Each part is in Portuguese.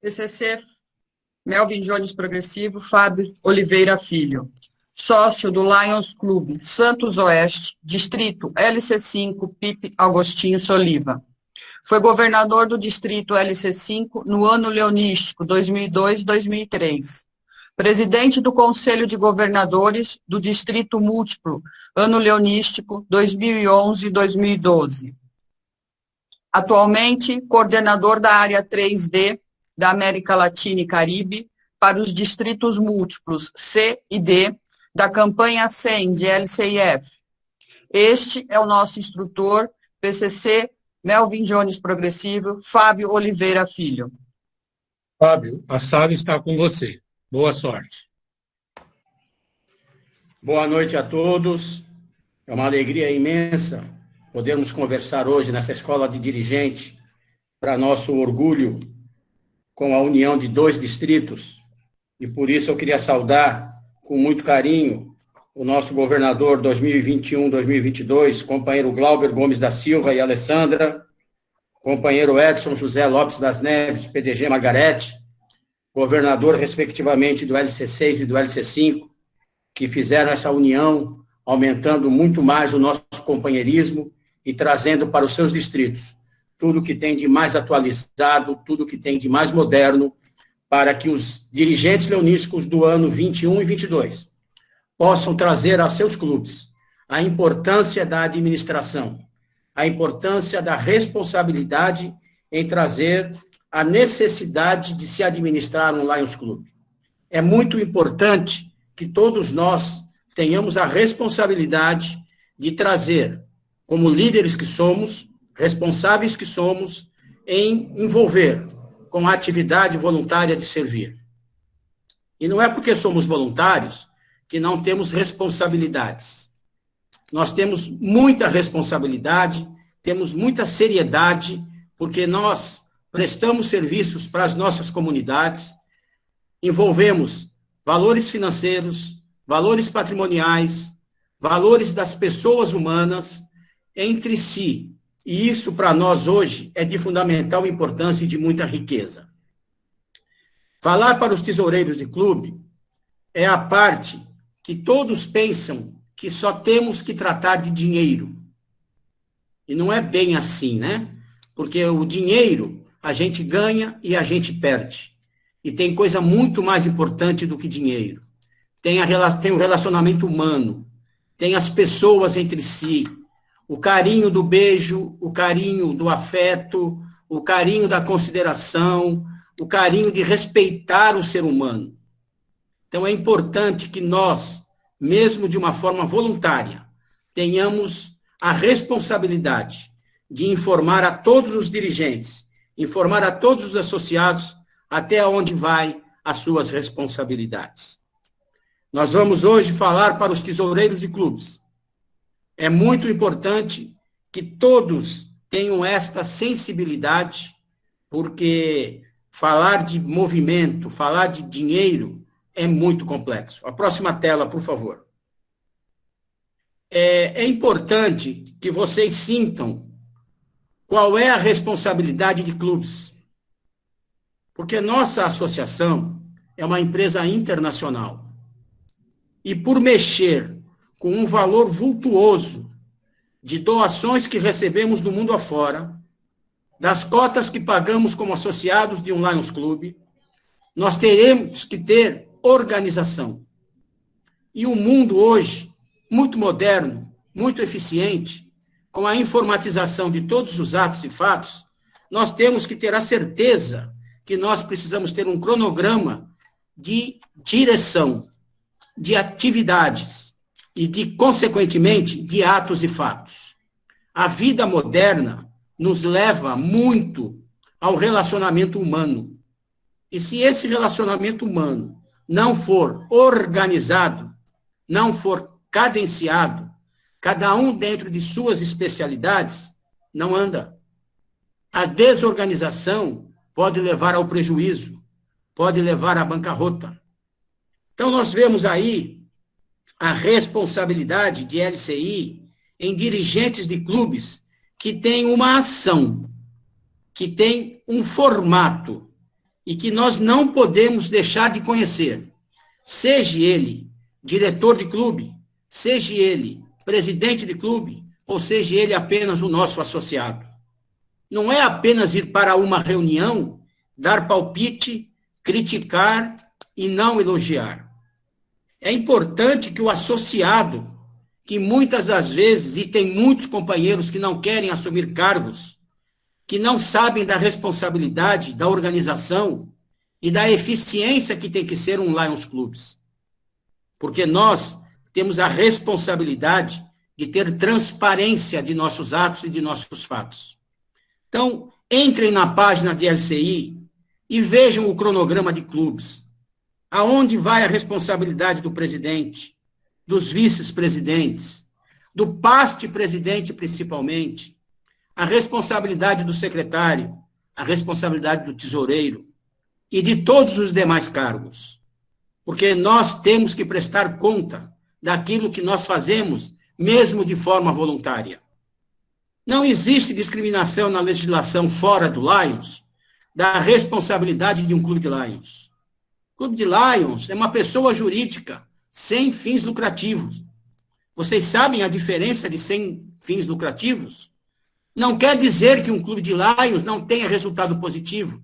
PCC Melvin Jones Progressivo, Fábio Oliveira Filho. Sócio do Lions Clube Santos Oeste, Distrito LC5, Pipe Agostinho Soliva. Foi governador do Distrito LC5 no ano leonístico 2002-2003. Presidente do Conselho de Governadores do Distrito Múltiplo, ano leonístico 2011-2012. Atualmente, coordenador da área 3D da América Latina e Caribe para os distritos múltiplos C e D da campanha 100 de LCIF. Este é o nosso instrutor, PCC Melvin Jones Progressivo, Fábio Oliveira Filho. Fábio, a sala está com você. Boa sorte. Boa noite a todos. É uma alegria imensa podermos conversar hoje nessa escola de dirigente, para nosso orgulho, com a união de 2 distritos. E por isso eu queria saudar com muito carinho o nosso governador 2021-2022, companheiro Glauber Gomes da Silva e Alessandra, companheiro Edson José Lopes das Neves, PDG Margarete, governador, respectivamente, do LC6 e do LC5, que fizeram essa união, aumentando muito mais o nosso companheirismo e trazendo para os seus distritos tudo que tem de mais atualizado, tudo que tem de mais moderno, para que os dirigentes leonísticos do ano 21 e 22 possam trazer aos seus clubes a importância da administração, a importância da responsabilidade em trazer a necessidade de se administrar um Lions Club. É muito importante que todos nós tenhamos a responsabilidade de trazer, como líderes que somos, responsáveis que somos, em envolver com a atividade voluntária de servir. E não é porque somos voluntários que não temos responsabilidades. Nós temos muita responsabilidade, temos muita seriedade, porque nós prestamos serviços para as nossas comunidades, envolvemos valores financeiros, valores patrimoniais, valores das pessoas humanas entre si. E isso, para nós, hoje, é de fundamental importância e de muita riqueza. Falar para os tesoureiros de clube é a parte que todos pensam que só temos que tratar de dinheiro. E não é bem assim, né? Porque o dinheiro a gente ganha e a gente perde. E tem coisa muito mais importante do que dinheiro. Tem o relacionamento humano, tem as pessoas entre si, o carinho do beijo, o carinho do afeto, o carinho da consideração, o carinho de respeitar o ser humano. Então, é importante que nós, mesmo de uma forma voluntária, tenhamos a responsabilidade de informar a todos os dirigentes, informar a todos os associados até onde vai as suas responsabilidades. Nós vamos hoje falar para os tesoureiros de clubes. É muito importante que todos tenham esta sensibilidade, porque falar de movimento, falar de dinheiro é muito complexo. A próxima tela, por favor. É importante que vocês sintam qual é a responsabilidade de clubes. Porque nossa associação é uma empresa internacional. E por mexer com um valor vultuoso de doações que recebemos do mundo afora, das cotas que pagamos como associados de um Lions Club, nós teremos que ter organização. E o mundo hoje, muito moderno, muito eficiente, com a informatização de todos os atos e fatos, nós temos que ter a certeza que nós precisamos ter um cronograma de direção, de atividades, e de, consequentemente, de atos e fatos. A vida moderna nos leva muito ao relacionamento humano. E se esse relacionamento humano não for organizado, não for cadenciado, cada um dentro de suas especialidades, não anda. A desorganização pode levar ao prejuízo, pode levar à bancarrota. Então, nós vemos aí a responsabilidade de LCI em dirigentes de clubes que têm uma ação, que tem um formato e que nós não podemos deixar de conhecer, seja ele diretor de clube, seja ele presidente de clube, ou seja ele apenas o nosso associado. Não é apenas ir para uma reunião, dar palpite, criticar e não elogiar. É importante que o associado, que muitas das vezes, e tem muitos companheiros que não querem assumir cargos, que não sabem da responsabilidade da organização e da eficiência que tem que ser um Lions Clubes. Porque nós temos a responsabilidade de ter transparência de nossos atos e de nossos fatos. Então, entrem na página de LCI e vejam o cronograma de clubes. Aonde vai a responsabilidade do presidente, dos vice-presidentes, do past-presidente principalmente, a responsabilidade do secretário, a responsabilidade do tesoureiro e de todos os demais cargos. Porque nós temos que prestar conta daquilo que nós fazemos, mesmo de forma voluntária. Não existe discriminação na legislação fora do Lions da responsabilidade de um clube de Lions. O clube de Lions é uma pessoa jurídica sem fins lucrativos. Vocês sabem a diferença de sem fins lucrativos? Não quer dizer que um clube de Lions não tenha resultado positivo,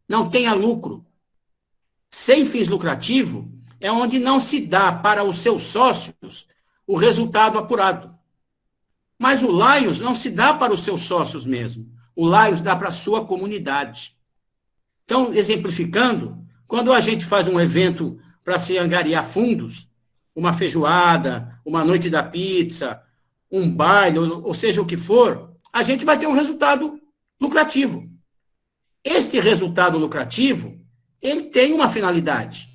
não tenha lucro. Sem fins lucrativos é onde não se dá para os seus sócios o resultado apurado. Mas o Lions não se dá para os seus sócios mesmo. O Lions dá para a sua comunidade. Então, exemplificando, quando a gente faz um evento para se angariar fundos, uma feijoada, uma noite da pizza, um baile, ou seja o que for, a gente vai ter um resultado lucrativo. Este resultado lucrativo, ele tem uma finalidade,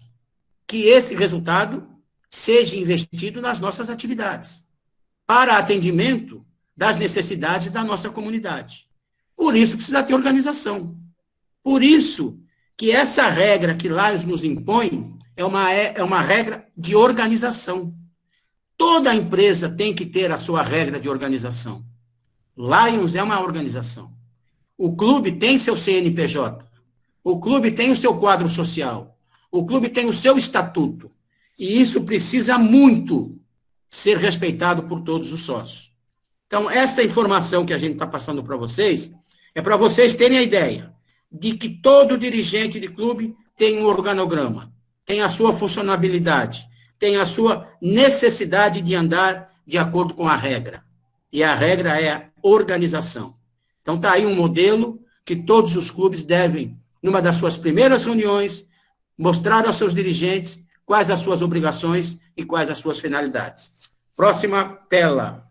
que esse resultado seja investido nas nossas atividades, para atendimento das necessidades da nossa comunidade. Por isso precisa ter organização. Por isso que essa regra que Lions nos impõe é uma regra de organização. Toda empresa tem que ter a sua regra de organização. Lions é uma organização. O clube tem seu CNPJ. O clube tem o seu quadro social. O clube tem o seu estatuto. E isso precisa muito ser respeitado por todos os sócios. Então, esta informação que a gente está passando para vocês, é para vocês terem a ideia de que todo dirigente de clube tem um organograma, tem a sua funcionabilidade, tem a sua necessidade de andar de acordo com a regra. E a regra é a organização. Então, está aí um modelo que todos os clubes devem, numa das suas primeiras reuniões, mostrar aos seus dirigentes quais as suas obrigações e quais as suas finalidades. Próxima tela.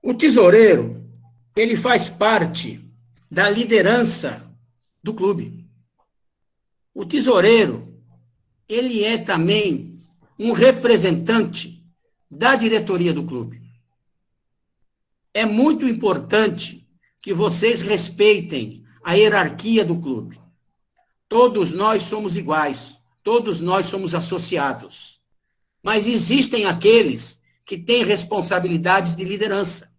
O tesoureiro, ele faz parte da liderança do clube. O tesoureiro, ele é também um representante da diretoria do clube. É muito importante que vocês respeitem a hierarquia do clube. Todos nós somos iguais, todos nós somos associados. Mas existem aqueles que têm responsabilidades de liderança,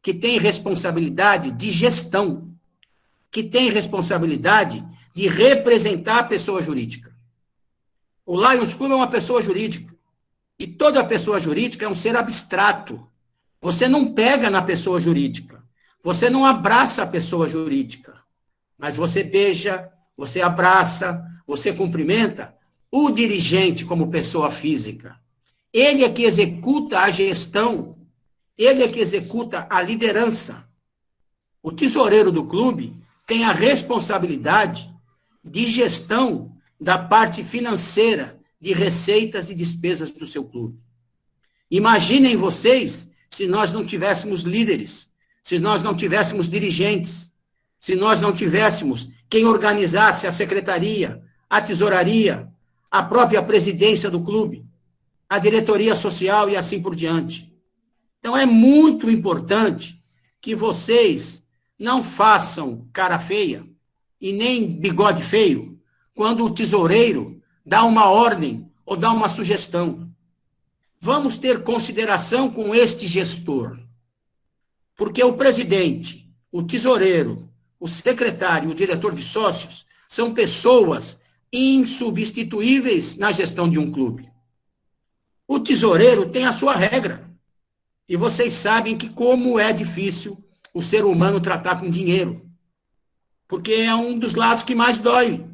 que têm responsabilidade de gestão, que têm responsabilidade de representar a pessoa jurídica. O Lions Club é uma pessoa jurídica. E toda pessoa jurídica é um ser abstrato. Você não pega na pessoa jurídica. Você não abraça a pessoa jurídica. Mas você beija, você abraça, você cumprimenta o dirigente como pessoa física. Ele é que executa a gestão. Ele é que executa a liderança. O tesoureiro do clube tem a responsabilidade de gestão da parte financeira, de receitas e despesas do seu clube. Imaginem vocês se nós não tivéssemos líderes, se nós não tivéssemos dirigentes, se nós não tivéssemos quem organizasse a secretaria, a tesouraria, a própria presidência do clube, a diretoria social e assim por diante. Então, é muito importante que vocês não façam cara feia e nem bigode feio quando o tesoureiro dá uma ordem ou dá uma sugestão. Vamos ter consideração com este gestor. Porque o presidente, o tesoureiro, o secretário, o diretor de sócios, são pessoas insubstituíveis na gestão de um clube. O tesoureiro tem a sua regra. E vocês sabem que como é difícil o ser humano tratar com dinheiro. Porque é um dos lados que mais dói.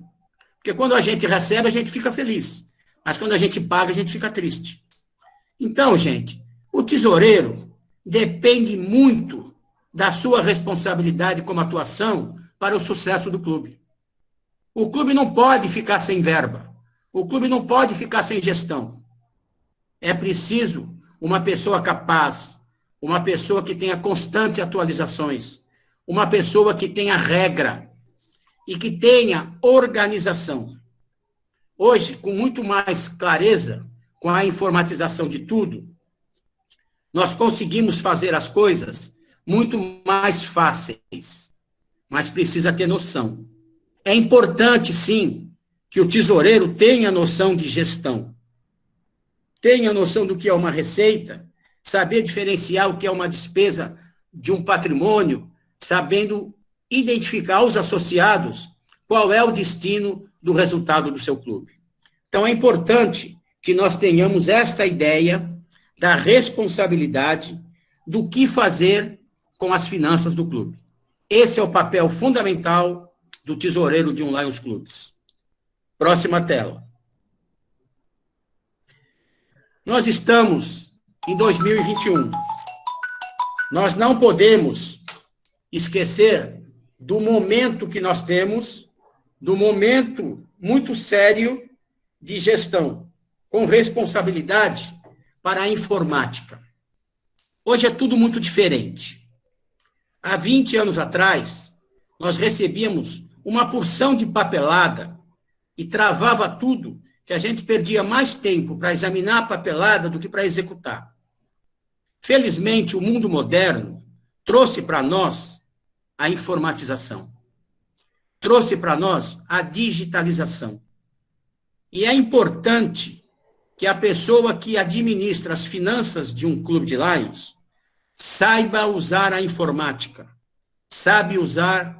Porque quando a gente recebe, a gente fica feliz. Mas quando a gente paga, a gente fica triste. Então, gente, o tesoureiro depende muito da sua responsabilidade como atuação para o sucesso do clube. O clube não pode ficar sem verba. O clube não pode ficar sem gestão. É preciso uma pessoa capaz, uma pessoa que tenha constantes atualizações, uma pessoa que tenha regra e que tenha organização. Hoje, com muito mais clareza, com a informatização de tudo, nós conseguimos fazer as coisas muito mais fáceis, mas precisa ter noção. É importante, sim, que o tesoureiro tenha noção de gestão, tenha noção do que é uma receita, saber diferenciar o que é uma despesa de um patrimônio, sabendo identificar aos associados qual é o destino do resultado do seu clube. Então, é importante que nós tenhamos esta ideia da responsabilidade do que fazer com as finanças do clube. Esse é o papel fundamental do tesoureiro de um Lions Clubes. Próxima tela. Nós estamos em 2021. Nós não podemos esquecer do momento que nós temos, do momento muito sério de gestão, com responsabilidade para a informática. Hoje é tudo muito diferente. Há 20 anos atrás, nós recebíamos uma porção de papelada e travava tudo, que a gente perdia mais tempo para examinar a papelada do que para executar. Felizmente, o mundo moderno trouxe para nós a informatização, trouxe para nós a digitalização. E é importante que a pessoa que administra as finanças de um clube de Lions saiba usar a informática, sabe usar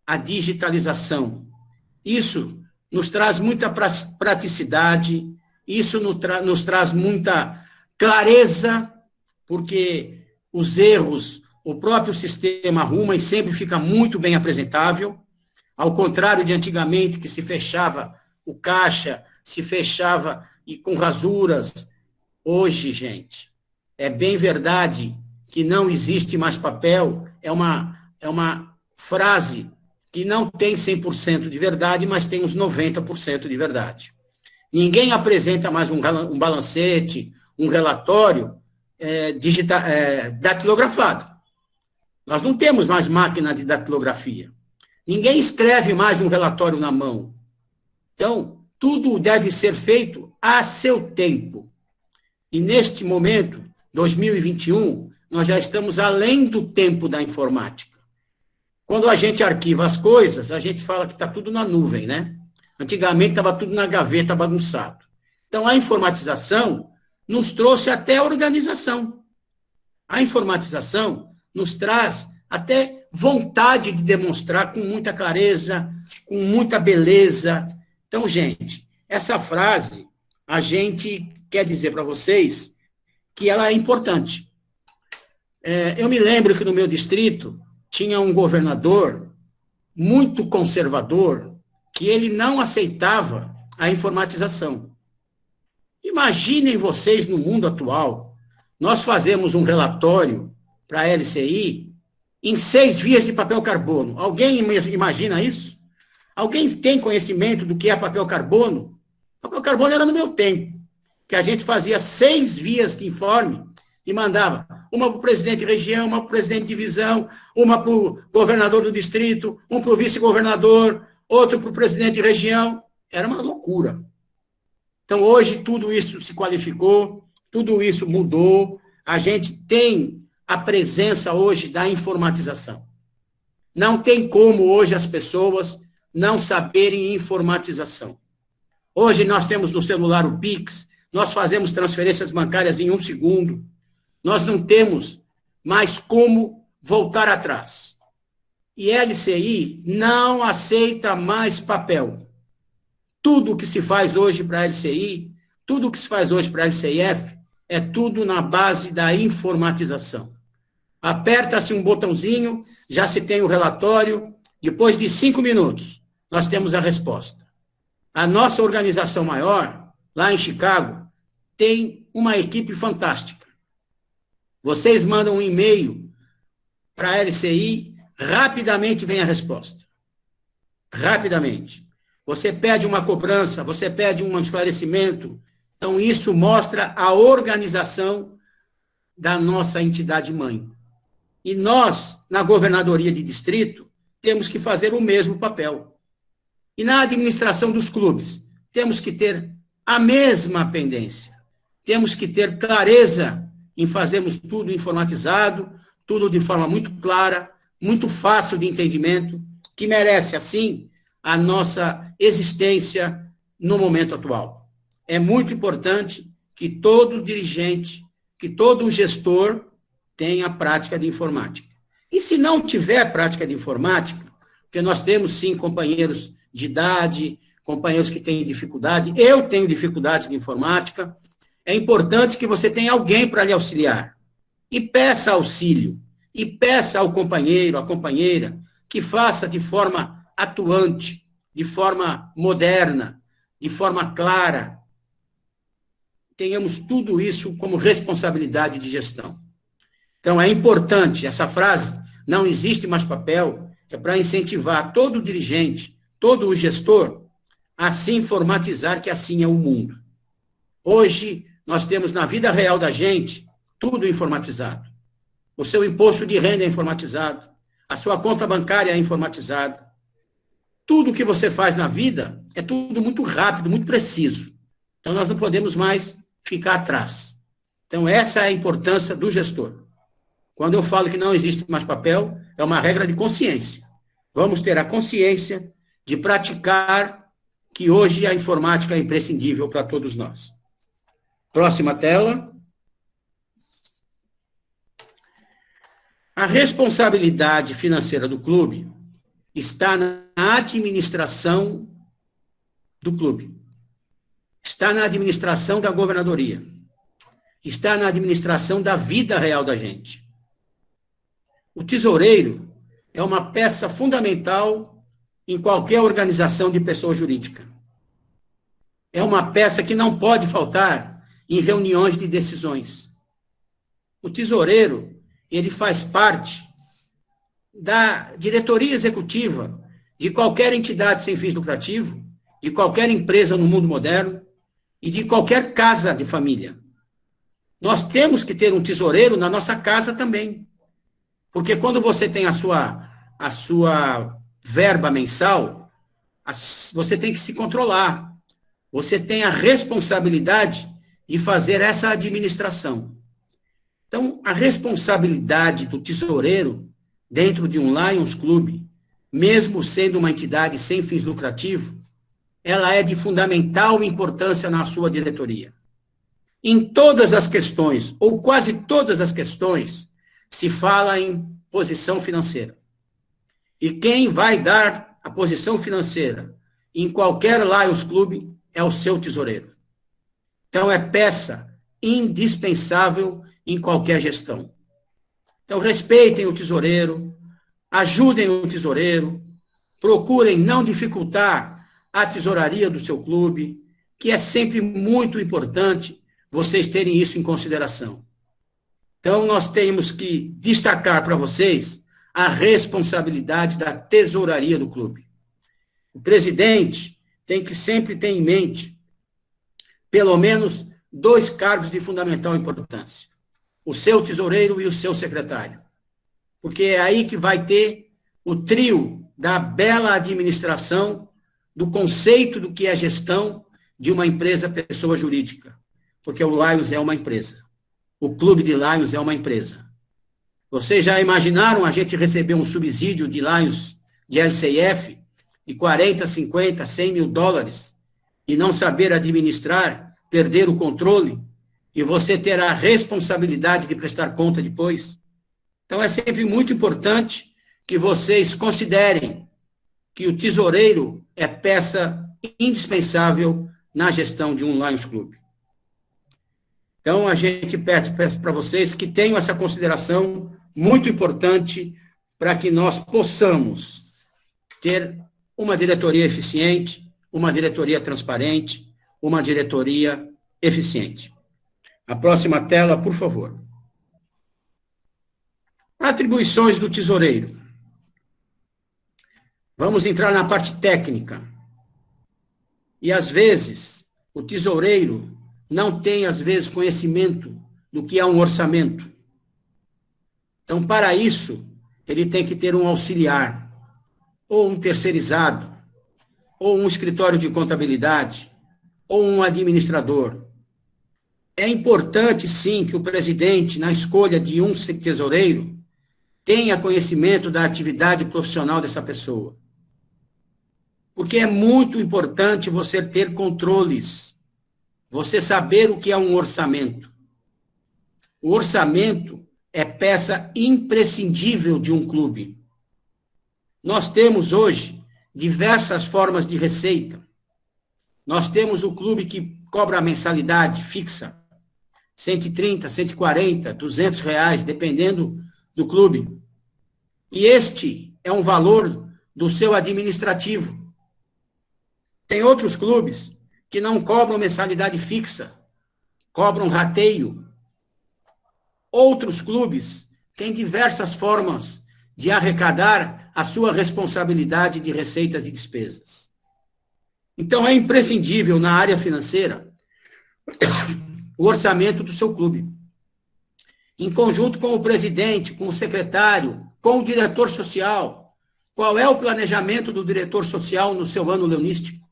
a digitalização. Isso nos traz muita praticidade, isso nos traz muita clareza, porque os erros, o próprio sistema arruma e sempre fica muito bem apresentável, ao contrário de antigamente, que se fechava o caixa, se fechava e com rasuras. Hoje, gente, é bem verdade que não existe mais papel, é uma frase que não tem 100% de verdade, mas tem uns 90% de verdade. Ninguém apresenta mais um balancete, um relatório datilografado. Nós não temos mais máquina de datilografia. Ninguém escreve mais um relatório na mão. Então, tudo deve ser feito a seu tempo. E neste momento, 2021, nós já estamos além do tempo da informática. Quando a gente arquiva as coisas, a gente fala que está tudo na nuvem, né? Antigamente estava tudo na gaveta bagunçado. Então, a informatização nos trouxe até organização. A informatização nos traz até vontade de demonstrar com muita clareza, com muita beleza. Então, gente, essa frase, a gente quer dizer para vocês que ela é importante. Eu me lembro que no meu distrito tinha um governador muito conservador que ele não aceitava a informatização. Imaginem vocês no mundo atual, nós fazemos um relatório para a LCI em 6 vias de papel carbono. Alguém imagina isso? Alguém tem conhecimento do que é papel carbono? Papel carbono era no meu tempo, que a gente fazia 6 vias de informe e mandava uma para o presidente de região, uma para o presidente de divisão, uma para o governador do distrito, um para o vice-governador, outro para o presidente de região. Era uma loucura. Então, hoje, tudo isso se qualificou, tudo isso mudou. A gente tem a presença hoje da informatização. Não tem como hoje as pessoas não saberem informatização. Hoje nós temos no celular o Pix, nós fazemos transferências bancárias em 1 segundo, nós não temos mais como voltar atrás. E LCI não aceita mais papel. Tudo que se faz hoje para a LCI, tudo que se faz hoje para a LCIF, é tudo na base da informatização. Aperta-se um botãozinho, já se tem o relatório, depois de 5 minutos, nós temos a resposta. A nossa organização maior, lá em Chicago, tem uma equipe fantástica. Vocês mandam um e-mail para a LCI, rapidamente vem a resposta. Rapidamente. Você pede uma cobrança, você pede um esclarecimento. Então, isso mostra a organização da nossa entidade mãe. E nós, na governadoria de distrito, temos que fazer o mesmo papel. E na administração dos clubes, temos que ter a mesma pendência. Temos que ter clareza em fazermos tudo informatizado, tudo de forma muito clara, muito fácil de entendimento, que merece, assim, a nossa existência no momento atual. É muito importante que todo dirigente, que todo gestor tenha prática de informática. E se não tiver prática de informática, porque nós temos, sim, companheiros de idade, companheiros que têm dificuldade, eu tenho dificuldade de informática, é importante que você tenha alguém para lhe auxiliar. E peça auxílio, e peça ao companheiro, à companheira, que faça de forma atuante, de forma moderna, de forma clara. Tenhamos tudo isso como responsabilidade de gestão. Então, é importante, essa frase, não existe mais papel, é para incentivar todo dirigente, todo o gestor, a se informatizar, que assim é o mundo. Hoje, nós temos na vida real da gente, tudo informatizado. O seu imposto de renda é informatizado, a sua conta bancária é informatizada. Tudo que você faz na vida é tudo muito rápido, muito preciso. Então, nós não podemos mais ficar atrás. Então, essa é a importância do gestor. Quando eu falo que não existe mais papel, é uma regra de consciência. Vamos ter a consciência de praticar que hoje a informática é imprescindível para todos nós. Próxima tela. A responsabilidade financeira do clube está na administração do clube. Está na administração da governadoria. Está na administração da vida real da gente. O tesoureiro é uma peça fundamental em qualquer organização de pessoa jurídica. É uma peça que não pode faltar em reuniões de decisões. O tesoureiro, ele faz parte da diretoria executiva de qualquer entidade sem fins lucrativos, de qualquer empresa no mundo moderno e de qualquer casa de família. Nós temos que ter um tesoureiro na nossa casa também. Porque quando você tem a sua verba mensal, você tem que se controlar. Você tem a responsabilidade de fazer essa administração. Então, a responsabilidade do tesoureiro dentro de um Lions Club, mesmo sendo uma entidade sem fins lucrativos, ela é de fundamental importância na sua diretoria. Em todas as questões, ou quase todas as questões, se fala em posição financeira. E quem vai dar a posição financeira em qualquer Lions Club é o seu tesoureiro. Então, é peça indispensável em qualquer gestão. Então, respeitem o tesoureiro, ajudem o tesoureiro, procurem não dificultar a tesouraria do seu clube, que é sempre muito importante vocês terem isso em consideração. Então, nós temos que destacar para vocês a responsabilidade da tesouraria do clube. O presidente tem que sempre ter em mente pelo menos 2 cargos de fundamental importância. O seu tesoureiro e o seu secretário. Porque é aí que vai ter o trio da bela administração, do conceito do que é gestão de uma empresa pessoa jurídica. Porque o Lions é uma empresa. O clube de Lions é uma empresa. Vocês já imaginaram a gente receber um subsídio de Lions, de LCIF, de 40, 50, 100 mil dólares, e não saber administrar, perder o controle, e você ter a responsabilidade de prestar conta depois? Então, é sempre muito importante que vocês considerem que o tesoureiro é peça indispensável na gestão de um Lions Club. Então, a gente pede para vocês que tenham essa consideração muito importante para que nós possamos ter uma diretoria eficiente, uma diretoria transparente, uma diretoria eficiente. A próxima tela, por favor. Atribuições do tesoureiro. Vamos entrar na parte técnica. E, às vezes, o tesoureiro não tem, às vezes, conhecimento do que é um orçamento. Então, para isso, ele tem que ter um auxiliar, ou um terceirizado, ou um escritório de contabilidade, ou um administrador. É importante, sim, que o presidente, na escolha de um tesoureiro, tenha conhecimento da atividade profissional dessa pessoa. Porque é muito importante você ter controles, você saber o que é um orçamento. O orçamento é peça imprescindível de um clube. Nós temos hoje diversas formas de receita. Nós temos o clube que cobra a mensalidade fixa, 130, 140, 200 reais, dependendo do clube. E este é um valor do seu administrativo. Tem outros clubes que não cobram mensalidade fixa, cobram rateio. Outros clubes têm diversas formas de arrecadar a sua responsabilidade de receitas e despesas. Então, é imprescindível na área financeira o orçamento do seu clube. Em conjunto com o presidente, com o secretário, com o diretor social. Qual é o planejamento do diretor social no seu ano leonístico?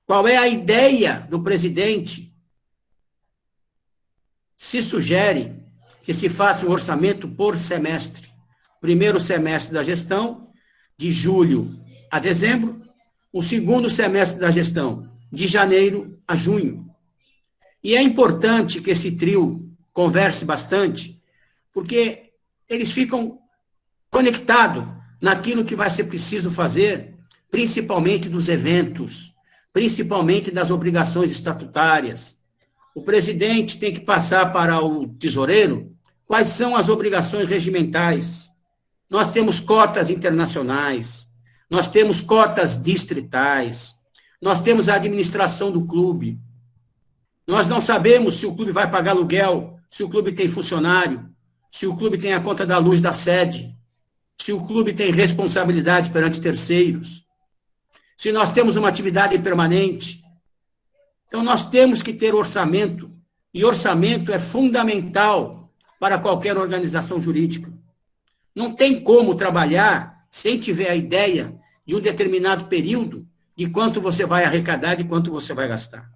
Qual é a ideia do presidente? Se sugere que se faça um orçamento por semestre. Primeiro semestre da gestão, de julho a dezembro. O segundo semestre da gestão, de janeiro a junho. E é importante que esse trio converse bastante, porque eles ficam conectados naquilo que vai ser preciso fazer, principalmente dos eventos, principalmente das obrigações estatutárias. O presidente tem que passar para o tesoureiro quais são as obrigações regimentais. Nós temos cotas internacionais, nós temos cotas distritais, nós temos a administração do clube. Nós não sabemos se o clube vai pagar aluguel, se o clube tem funcionário, se o clube tem a conta da luz da sede, se o clube tem responsabilidade perante terceiros, se nós temos uma atividade permanente. Então, nós temos que ter orçamento, e orçamento é fundamental para qualquer organização jurídica. Não tem como trabalhar sem tiver a ideia de um determinado período de quanto você vai arrecadar e de quanto você vai gastar.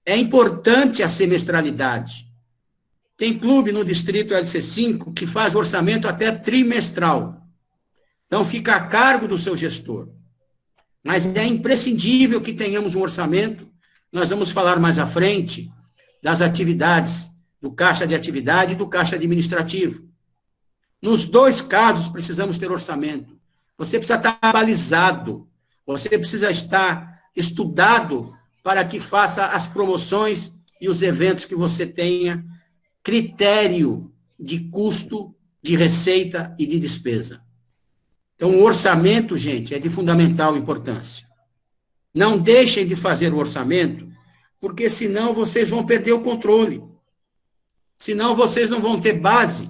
É importante a semestralidade. Tem clube no distrito LC5 que faz orçamento até trimestral. Então, fica a cargo do seu gestor. Mas é imprescindível que tenhamos um orçamento. Nós vamos falar mais à frente das atividades, do caixa de atividade e do caixa administrativo. Nos dois casos, precisamos ter orçamento. Você precisa estar balizado, você precisa estar estudado para que faça as promoções e os eventos que você tenha critério de custo, de receita e de despesa. Então, o orçamento, gente, é de fundamental importância. Não deixem de fazer o orçamento, porque senão vocês vão perder o controle. Senão vocês não vão ter base.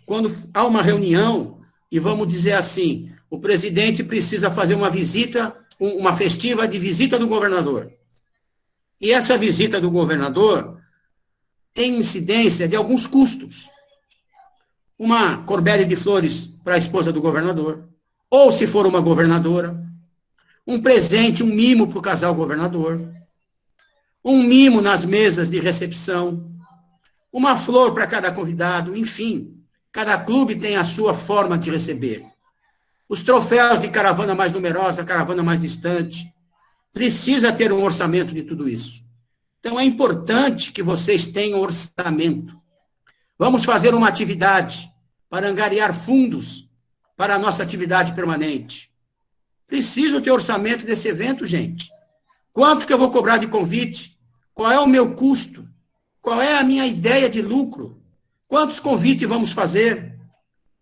Quando há uma reunião, e vamos dizer assim, o presidente precisa fazer uma visita, uma festiva de visita do governador. E essa visita do governador tem incidência de alguns custos. Uma corbelha de flores para a esposa do governador, ou se for uma governadora, um presente, um mimo para o casal governador, um mimo nas mesas de recepção, uma flor para cada convidado, enfim, cada clube tem a sua forma de receber. Os troféus de caravana mais numerosa, caravana mais distante, precisa ter um orçamento de tudo isso. Então, é importante que vocês tenham orçamento. Vamos fazer uma atividade para angariar fundos para a nossa atividade permanente. Preciso ter orçamento desse evento, gente. Quanto que eu vou cobrar de convite? Qual é o meu custo? Qual é a minha ideia de lucro? Quantos convites vamos fazer?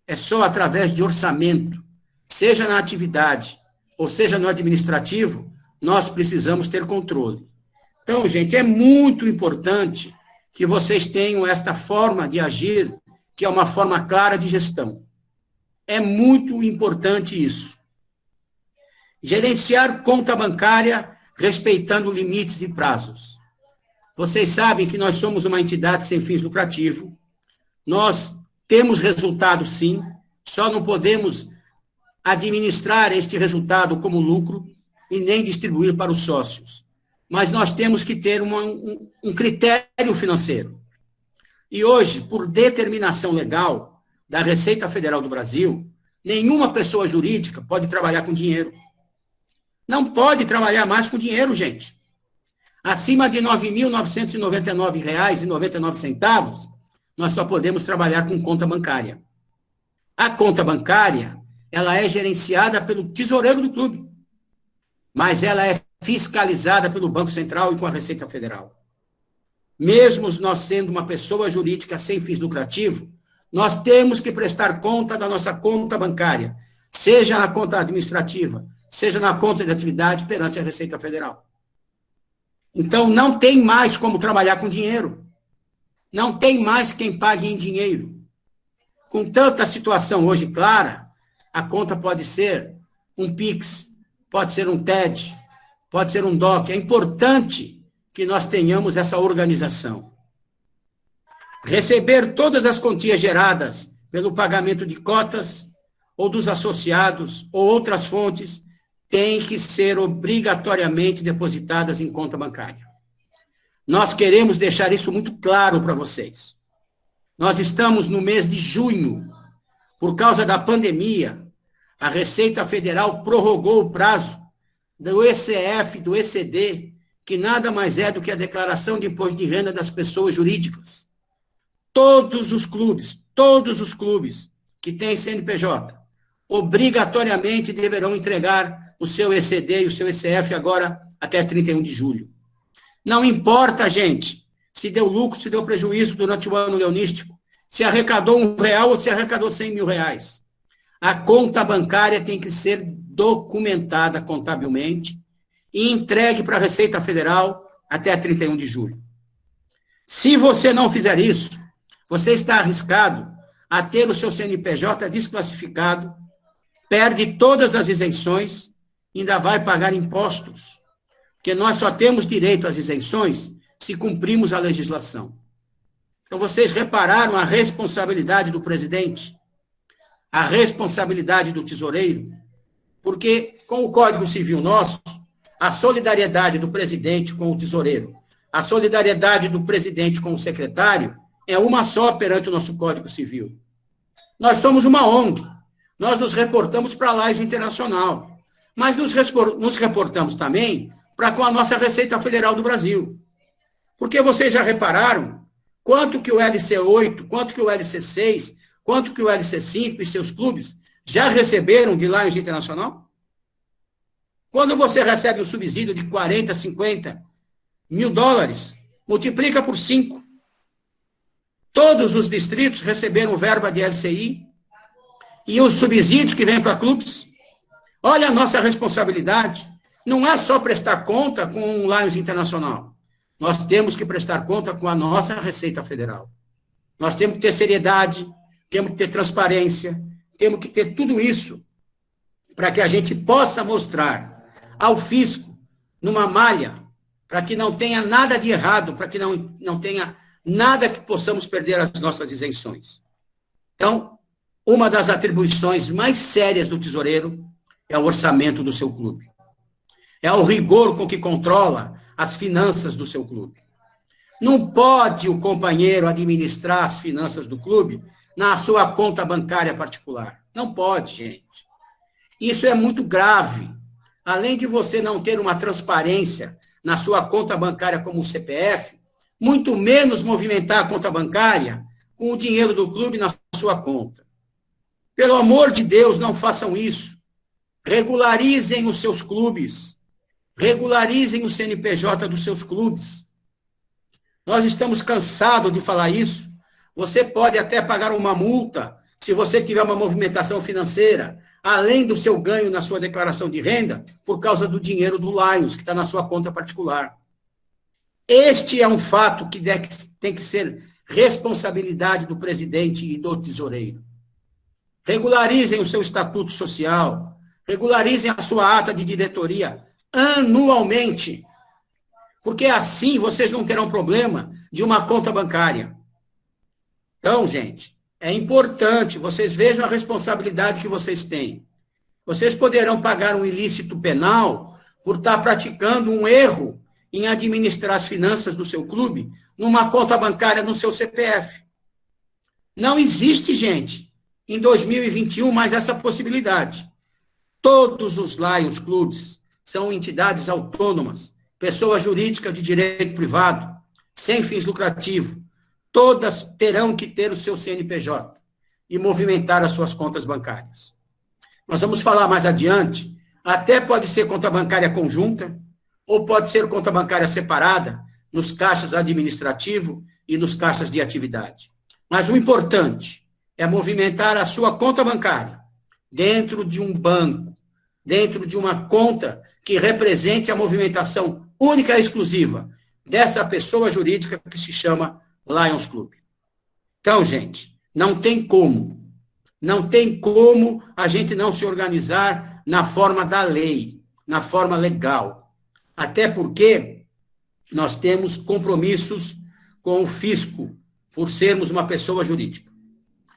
É só através de orçamento, seja na atividade ou seja no administrativo, nós precisamos ter controle. Então, gente, é muito importante que vocês tenham esta forma de agir, que é uma forma clara de gestão. É muito importante isso. Gerenciar conta bancária respeitando limites e prazos. Vocês sabem que nós somos uma entidade sem fins lucrativos. Nós temos resultado, sim, só não podemos administrar este resultado como lucro e nem distribuir para os sócios. Mas nós temos que ter um critério financeiro. E hoje, por determinação legal da Receita Federal do Brasil, nenhuma pessoa jurídica pode trabalhar com dinheiro. Não pode trabalhar mais com dinheiro, gente. Acima de R$ 9.999,99, nós só podemos trabalhar com conta bancária. A conta bancária, ela é gerenciada pelo tesoureiro do clube, mas ela é fiscalizada pelo Banco Central e com a Receita Federal. Mesmo nós sendo uma pessoa jurídica sem fins lucrativos, nós temos que prestar conta da nossa conta bancária, seja na conta administrativa, seja na conta de atividade perante a Receita Federal. Então, não tem mais como trabalhar com dinheiro. Não tem mais quem pague em dinheiro. Com tanta situação hoje clara, a conta pode ser um Pix, pode ser um TED, pode ser um DOC. É importante que nós tenhamos essa organização. Receber todas as quantias geradas pelo pagamento de cotas ou dos associados ou outras fontes têm que ser obrigatoriamente depositadas em conta bancária. Nós queremos deixar isso muito claro para vocês. Nós estamos no mês de junho. Por causa da pandemia, a Receita Federal prorrogou o prazo do ECF, do ECD, que nada mais é do que a declaração de imposto de renda das pessoas jurídicas. Todos os clubes que têm CNPJ, obrigatoriamente deverão entregar o seu ECD e o seu ECF agora até 31 de julho. Não importa, gente, se deu lucro, se deu prejuízo durante o ano leonístico, se arrecadou R$1 ou se arrecadou R$100.000. A conta bancária tem que ser documentada contabilmente e entregue para a Receita Federal até 31 de julho. Se você não fizer isso, você está arriscado a ter o seu CNPJ desclassificado, perde todas as isenções, ainda vai pagar impostos, porque nós só temos direito às isenções se cumprimos a legislação. Então, vocês repararam a responsabilidade do presidente, a responsabilidade do tesoureiro, porque com o Código Civil nosso, a solidariedade do presidente com o tesoureiro, a solidariedade do presidente com o secretário é uma só perante o nosso Código Civil. Nós somos uma ONG, nós nos reportamos para a Laje Internacional, mas nos reportamos também para com a nossa Receita Federal do Brasil. Porque vocês já repararam quanto que o LC8, quanto que o LC6, quanto que o LC5 e seus clubes já receberam de Laje Internacional? Quando você recebe um subsídio de 40, 50 mil dólares, multiplica por 5. Todos os distritos receberam verba de LCI e os subsídios que vêm para clubes. Olha a nossa responsabilidade. Não é só prestar conta com o Lions Internacional. Nós temos que prestar conta com a nossa Receita Federal. Nós temos que ter seriedade, temos que ter transparência, temos que ter tudo isso para que a gente possa mostrar ao fisco, numa malha, para que não tenha nada de errado, para que não tenha nada que possamos perder as nossas isenções. Então, uma das atribuições mais sérias do tesoureiro é o orçamento do seu clube. É o rigor com que controla as finanças do seu clube. Não pode o companheiro administrar as finanças do clube na sua conta bancária particular. Não pode, gente. Isso é muito grave. Além de você não ter uma transparência na sua conta bancária como o CPF, muito menos movimentar a conta bancária com o dinheiro do clube na sua conta. Pelo amor de Deus, não façam isso. Regularizem os seus clubes. Regularizem o CNPJ dos seus clubes. Nós estamos cansados de falar isso. Você pode até pagar uma multa se você tiver uma movimentação financeira, além do seu ganho na sua declaração de renda, por causa do dinheiro do Lions, que está na sua conta particular. Este é um fato que tem que ser responsabilidade do presidente e do tesoureiro. Regularizem o seu estatuto social, regularizem a sua ata de diretoria anualmente, porque assim vocês não terão problema de uma conta bancária. Então, gente, é importante, vocês vejam a responsabilidade que vocês têm. Vocês poderão pagar um ilícito penal por estar praticando um erro em administrar as finanças do seu clube numa conta bancária no seu CPF. Não existe, gente, em 2021 mais essa possibilidade. Todos os Lions Clubes são entidades autônomas, pessoas jurídicas de direito privado, sem fins lucrativos. Todas terão que ter o seu CNPJ e movimentar as suas contas bancárias. Nós vamos falar mais adiante, até pode ser conta bancária conjunta, ou pode ser conta bancária separada, nos caixas administrativo e nos caixas de atividade. Mas o importante é movimentar a sua conta bancária dentro de um banco, dentro de uma conta que represente a movimentação única e exclusiva dessa pessoa jurídica que se chama Lions Club. Então, gente, não tem como a gente não se organizar na forma da lei, na forma legal. Até porque nós temos compromissos com o fisco, por sermos uma pessoa jurídica.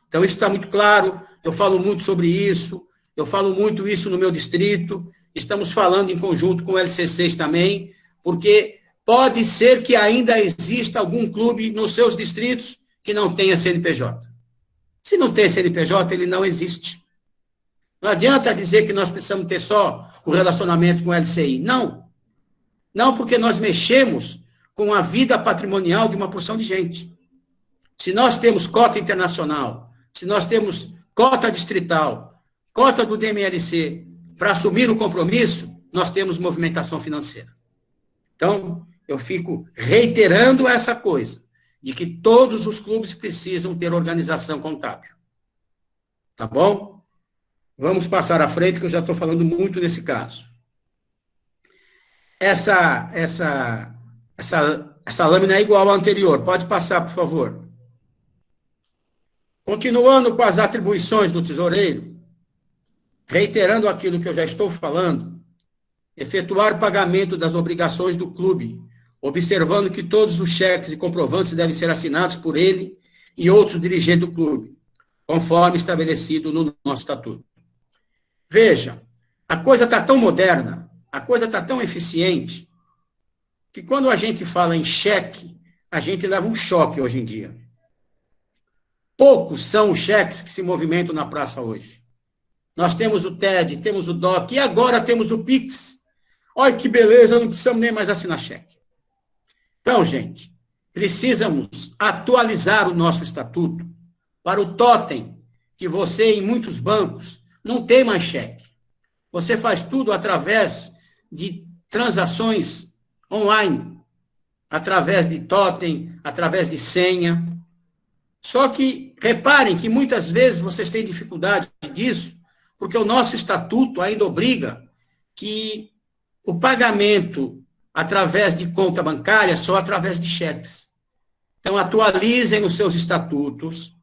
Então, isso está muito claro, eu falo muito sobre isso, eu falo muito isso no meu distrito, estamos falando em conjunto com o LC6 também, porque pode ser que ainda exista algum clube nos seus distritos que não tenha CNPJ. Se não tem CNPJ, ele não existe. Não adianta dizer que nós precisamos ter só o relacionamento com o LCI. Não. Não, porque nós mexemos com a vida patrimonial de uma porção de gente. Se nós temos cota internacional, se nós temos cota distrital, cota do DMLC, para assumir o compromisso, nós temos movimentação financeira. Então, eu fico reiterando essa coisa, de que todos os clubes precisam ter organização contábil. Tá bom? Vamos passar à frente, que eu já estou falando muito nesse caso. Essa lâmina é igual à anterior. Pode passar, por favor. Continuando com as atribuições do tesoureiro, reiterando aquilo que eu já estou falando, efetuar pagamento das obrigações do clube, observando que todos os cheques e comprovantes devem ser assinados por ele e outros dirigentes do clube, conforme estabelecido no nosso estatuto. Veja, a coisa está tão moderna, a coisa está tão eficiente, que quando a gente fala em cheque, a gente leva um choque hoje em dia. Poucos são os cheques que se movimentam na praça hoje. Nós temos o TED, temos o DOC, e agora temos o PIX. Olha que beleza, não precisamos nem mais assinar cheque. Então, gente, precisamos atualizar o nosso estatuto para o totem que você, em muitos bancos, não tem mais cheque. Você faz tudo através de transações online, através de totem, através de senha. Só que, reparem que muitas vezes vocês têm dificuldade disso, porque o nosso estatuto ainda obriga que o pagamento através de conta bancária só através de cheques. Então, atualizem os seus estatutos.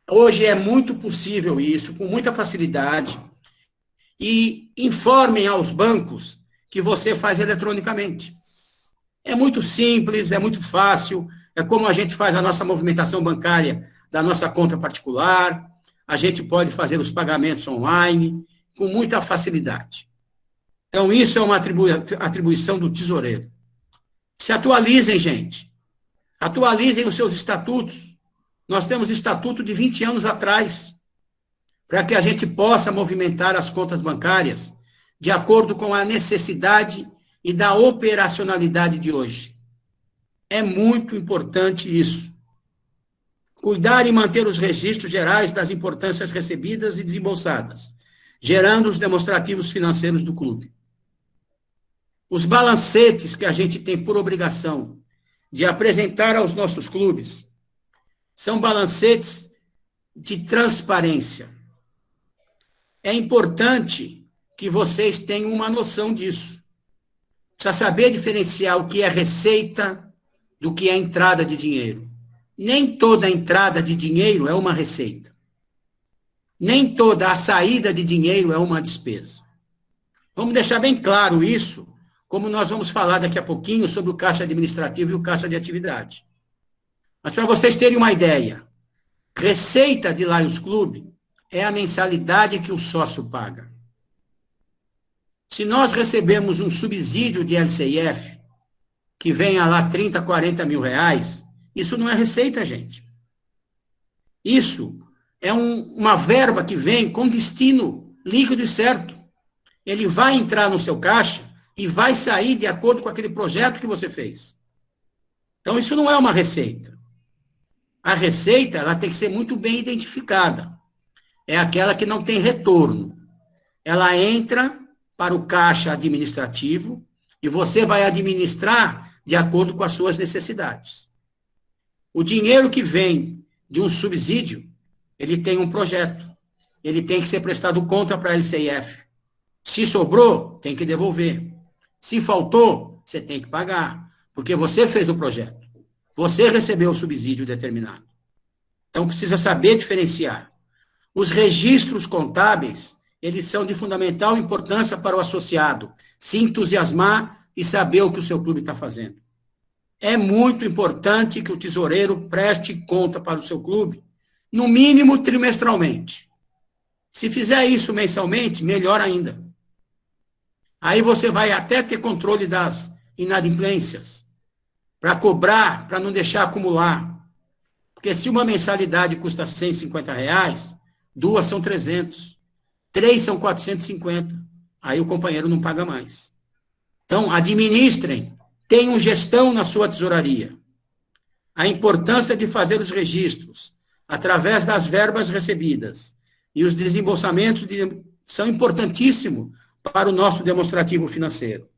Hoje é muito possível isso, com muita facilidade, e informem aos bancos que você faz eletronicamente. É muito simples, é muito fácil, é como a gente faz a nossa movimentação bancária da nossa conta particular, a gente pode fazer os pagamentos online com muita facilidade. Então, isso é uma atribuição do tesoureiro. Se atualizem, gente. Atualizem os seus estatutos. Nós temos estatuto de 20 anos atrás, para que a gente possa movimentar as contas bancárias de acordo com a necessidade e da operacionalidade de hoje. É muito importante isso. cuidar e manter os registros gerais das importâncias recebidas e desembolsadas, gerando os demonstrativos financeiros do clube. Os balancetes que a gente tem por obrigação de apresentar aos nossos clubes são balancetes de transparência. É importante que vocês tenham uma noção disso. Precisa saber diferenciar o que é receita do que é entrada de dinheiro. Nem toda entrada de dinheiro é uma receita. Nem toda a saída de dinheiro é uma despesa. Vamos deixar bem claro isso, como nós vamos falar daqui a pouquinho sobre o caixa administrativo e o caixa de atividade. Mas para vocês terem uma ideia, receita de Lions Clube é a mensalidade que o sócio paga. Se nós recebemos um subsídio de LCIF, que venha lá 30, 40 mil reais, isso não é receita, gente. Isso é uma verba que vem com destino líquido e certo. Ele vai entrar no seu caixa e vai sair de acordo com aquele projeto que você fez. Então, isso não é uma receita. A receita, ela tem que ser muito bem identificada. É aquela que não tem retorno. Ela entra para o caixa administrativo e você vai administrar de acordo com as suas necessidades. O dinheiro que vem de um subsídio, ele tem um projeto. Ele tem que ser prestado conta para a LCIF. Se sobrou, tem que devolver. Se faltou, você tem que pagar. Porque você fez o projeto. Você recebeu o subsídio determinado. Então, precisa saber diferenciar. Os registros contábeis, eles são de fundamental importância para o associado se entusiasmar e saber o que o seu clube está fazendo. É muito importante que o tesoureiro preste conta para o seu clube, no mínimo trimestralmente. Se fizer isso mensalmente, melhor ainda. Aí você vai até ter controle das inadimplências, para cobrar, para não deixar acumular. Porque se uma mensalidade custa R$150, 2 são 300, 3 são 450. Aí o companheiro não paga mais. Então, administrem, tenham gestão na sua tesouraria. A importância de fazer os registros através das verbas recebidas e os desembolsamentos são importantíssimos para o nosso demonstrativo financeiro.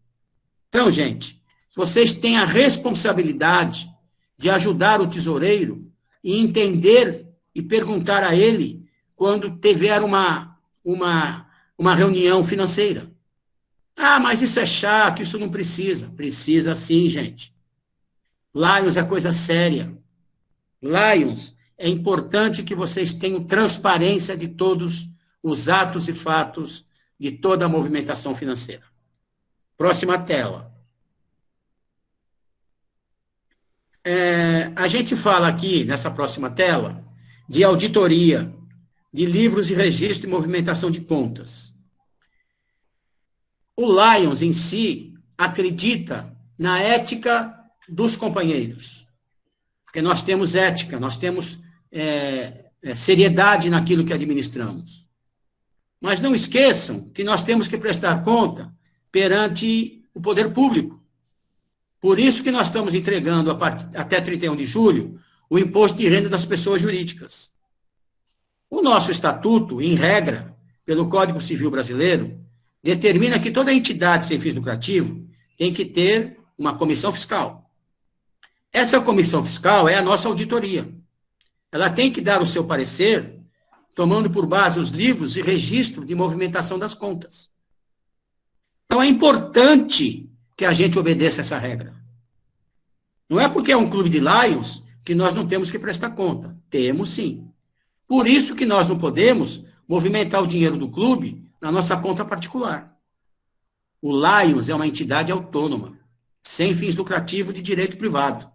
Então, gente, vocês têm a responsabilidade de ajudar o tesoureiro e entender e perguntar a ele quando tiver uma reunião financeira. Ah, mas isso é chato, isso não precisa. Precisa sim, gente. Lions é coisa séria. Lions, é importante que vocês tenham transparência de todos os atos e fatos de toda a movimentação financeira. Próxima tela. A gente fala aqui, nessa próxima tela, de auditoria, de livros e registro e movimentação de contas. O Lions, em si, acredita na ética dos companheiros. Porque nós temos ética, nós temos seriedade naquilo que administramos. Mas não esqueçam que nós temos que prestar conta perante o poder público. Por isso que nós estamos entregando, até 31 de julho, o imposto de renda das pessoas jurídicas. O nosso estatuto, em regra, pelo Código Civil Brasileiro, determina que toda entidade sem fins lucrativos tem que ter uma comissão fiscal. Essa comissão fiscal é a nossa auditoria. Ela tem que dar o seu parecer, tomando por base os livros e registro de movimentação das contas. Então, é importante que a gente obedeça essa regra. Não é porque é um clube de Lions que nós não temos que prestar conta. Temos sim. Por isso que nós não podemos movimentar o dinheiro do clube na nossa conta particular. O Lions é uma entidade autônoma, sem fins lucrativos de direito privado.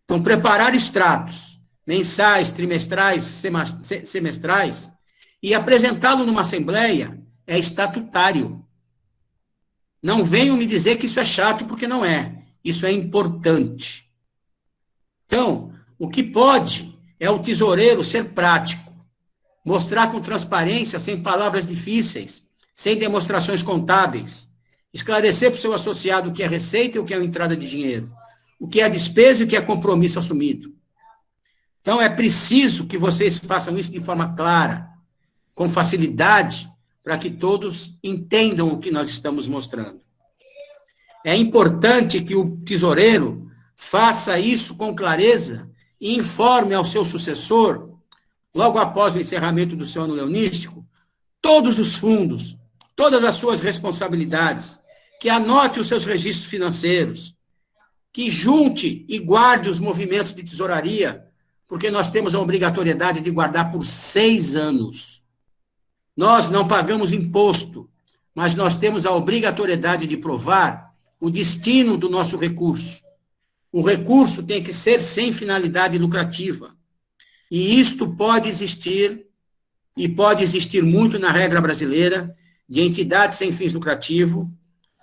Então, preparar extratos mensais, trimestrais, semestrais e apresentá-lo numa assembleia é estatutário. Não venham me dizer que isso é chato, porque não é. Isso é importante. Então, o que pode é o tesoureiro ser prático, mostrar com transparência, sem palavras difíceis, sem demonstrações contábeis, esclarecer para o seu associado o que é receita e o que é entrada de dinheiro, o que é despesa e o que é compromisso assumido. Então, é preciso que vocês façam isso de forma clara, com facilidade, para que todos entendam o que nós estamos mostrando. É importante que o tesoureiro faça isso com clareza e informe ao seu sucessor, logo após o encerramento do seu ano leonístico, todos os fundos, todas as suas responsabilidades, que anote os seus registros financeiros, que junte e guarde os movimentos de tesouraria, porque nós temos a obrigatoriedade de guardar por 6 anos. Nós não pagamos imposto, mas nós temos a obrigatoriedade de provar o destino do nosso recurso. O recurso tem que ser sem finalidade lucrativa. E isto pode existir, e pode existir muito na regra brasileira, de entidades sem fins lucrativos,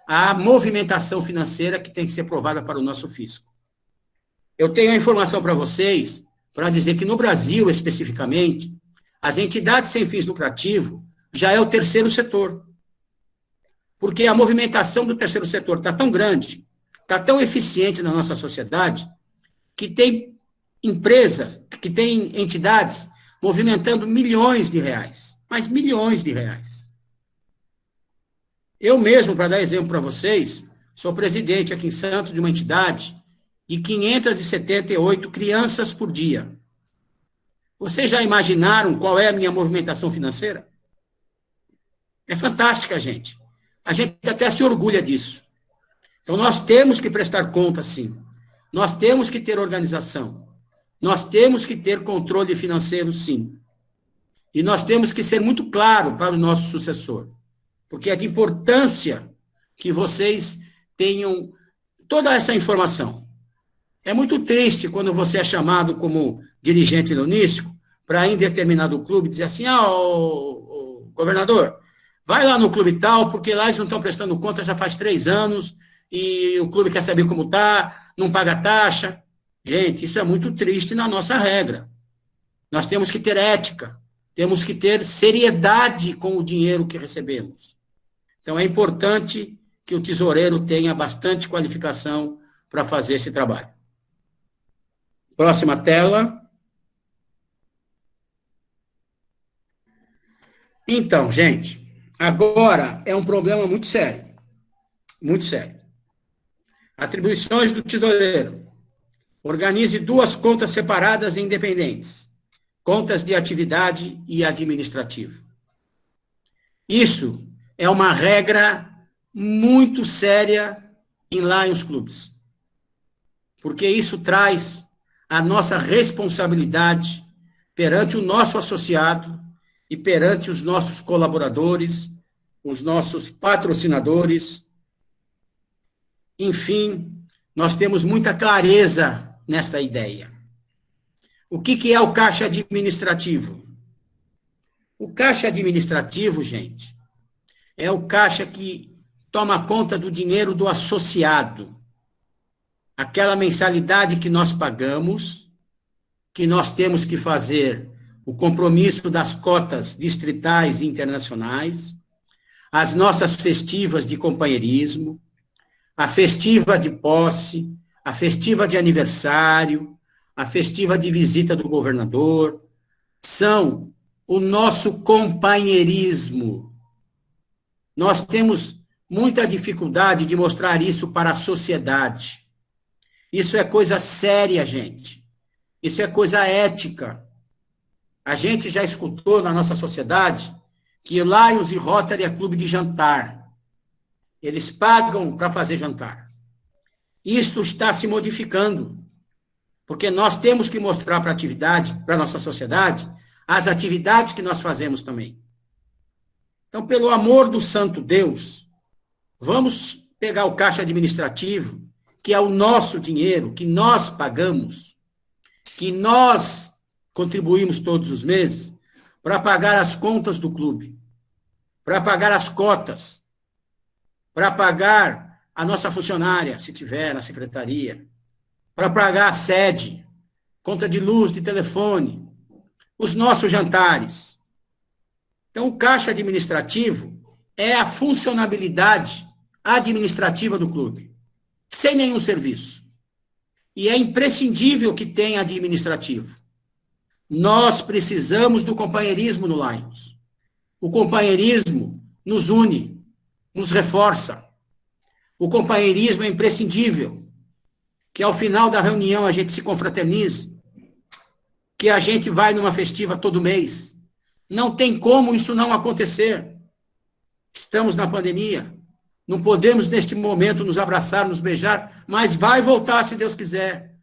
a movimentação financeira que tem que ser provada para o nosso fisco. Eu tenho a informação para vocês, para dizer que no Brasil, especificamente, as entidades sem fins lucrativos já é o terceiro setor. Porque a movimentação do terceiro setor está tão grande, está tão eficiente na nossa sociedade, que tem empresas, que tem entidades movimentando milhões de reais, mas milhões de reais. Eu mesmo, para dar exemplo para vocês, sou presidente aqui em Santos de uma entidade de 578 crianças por dia. Vocês já imaginaram qual é a minha movimentação financeira? É fantástica, gente. A gente até se orgulha disso. Então, nós temos que prestar conta, sim. Nós temos que ter organização. Nós temos que ter controle financeiro, sim. E nós temos que ser muito claro para o nosso sucessor. Porque é de importância que vocês tenham toda essa informação. É muito triste quando você é chamado como dirigente leonístico para ir em determinado clube dizer assim, governador, vai lá no clube tal, porque lá eles não estão prestando conta já faz 3 anos, e o clube quer saber como está, não paga taxa. Gente, isso é muito triste na nossa regra. Nós temos que ter ética, temos que ter seriedade com o dinheiro que recebemos. Então, é importante que o tesoureiro tenha bastante qualificação para fazer esse trabalho. Próxima tela. Então, gente, agora é um problema muito sério. Muito sério. Atribuições do tesoureiro. Organize 2 contas separadas e independentes. Contas de atividade e administrativa. Isso é uma regra muito séria em Lions Clubes. Porque isso traz a nossa responsabilidade perante o nosso associado e perante os nossos colaboradores, os nossos patrocinadores. Enfim, nós temos muita clareza nesta ideia. O que é o caixa administrativo? O caixa administrativo, gente, é o caixa que toma conta do dinheiro do associado. Aquela mensalidade que nós pagamos, que nós temos que fazer o compromisso das cotas distritais e internacionais, as nossas festivas de companheirismo, a festiva de posse, a festiva de aniversário, a festiva de visita do governador, são o nosso companheirismo. Nós temos muita dificuldade de mostrar isso para a sociedade. Isso é coisa séria, gente. Isso é coisa ética. A gente já escutou na nossa sociedade que Lions e Rotary é clube de jantar. Eles pagam para fazer jantar. Isto está se modificando, porque nós temos que mostrar para a atividade, para a nossa sociedade, as atividades que nós fazemos também. Então, pelo amor do santo Deus, vamos pegar o caixa administrativo, que é o nosso dinheiro, que nós pagamos, que nós contribuímos todos os meses, para pagar as contas do clube, para pagar as cotas, para pagar a nossa funcionária, se tiver na secretaria, para pagar a sede, conta de luz, de telefone, os nossos jantares. Então, o caixa administrativo é a funcionabilidade administrativa do clube, sem nenhum serviço. E é imprescindível que tenha administrativo. Nós precisamos do companheirismo no Lions. O companheirismo nos une, nos reforça. O companheirismo é imprescindível. Que ao final da reunião a gente se confraternize. Que a gente vai numa festiva todo mês. Não tem como isso não acontecer. Estamos na pandemia. Não podemos, neste momento, nos abraçar, nos beijar, mas vai voltar, se Deus quiser.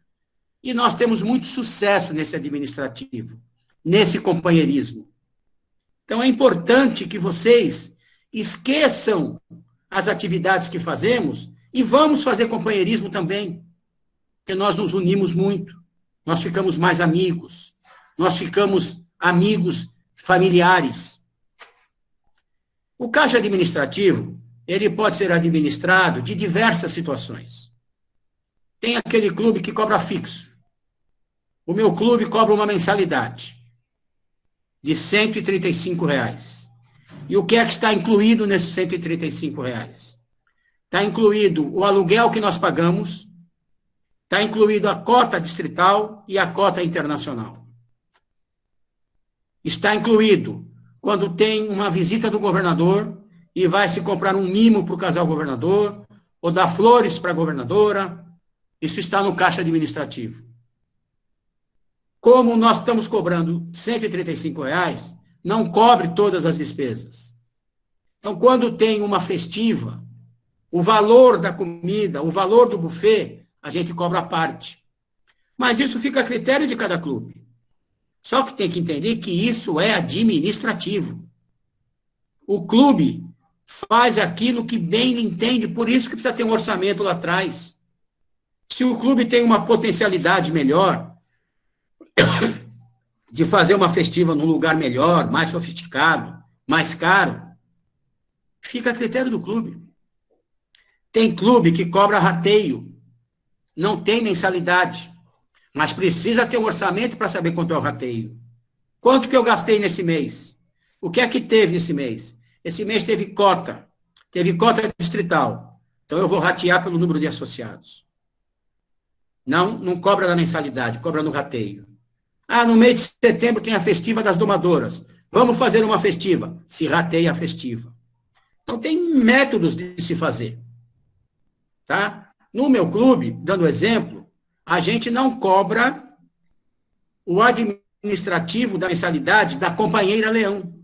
E nós temos muito sucesso nesse administrativo, nesse companheirismo. Então, é importante que vocês esqueçam as atividades que fazemos e vamos fazer companheirismo também, porque nós nos unimos muito, nós ficamos mais amigos, nós ficamos amigos familiares. O caixa administrativo, ele pode ser administrado de diversas situações. Tem aquele clube que cobra fixo. O meu clube cobra uma mensalidade de R$ 135. E o que é que está incluído nesses R$ 135? Está incluído o aluguel que nós pagamos, está incluído a cota distrital e a cota internacional. Está incluído quando tem uma visita do governador e vai se comprar um mimo para o casal governador, ou dar flores para a governadora. Isso está no caixa administrativo. Como nós estamos cobrando R$ 135, não cobre todas as despesas. Então, quando tem uma festiva, o valor da comida, o valor do buffet, a gente cobra a parte. Mas isso fica a critério de cada clube. Só que tem que entender que isso é administrativo. O clube faz aquilo que bem lhe entende, por isso que precisa ter um orçamento lá atrás. Se o clube tem uma potencialidade melhor de fazer uma festiva num lugar melhor, mais sofisticado, mais caro, fica a critério do clube. Tem clube que cobra rateio, não tem mensalidade, mas precisa ter um orçamento para saber quanto é o rateio. Quanto que eu gastei nesse mês? O que é que teve esse mês? Esse mês teve cota distrital. Então eu vou ratear pelo número de associados. Não cobra na mensalidade, cobra no rateio. No mês de setembro tem a festiva das domadoras. Vamos fazer uma festiva. Se rateia a festiva. Então, tem métodos de se fazer. Tá? No meu clube, dando exemplo, a gente não cobra o administrativo da mensalidade da companheira Leão.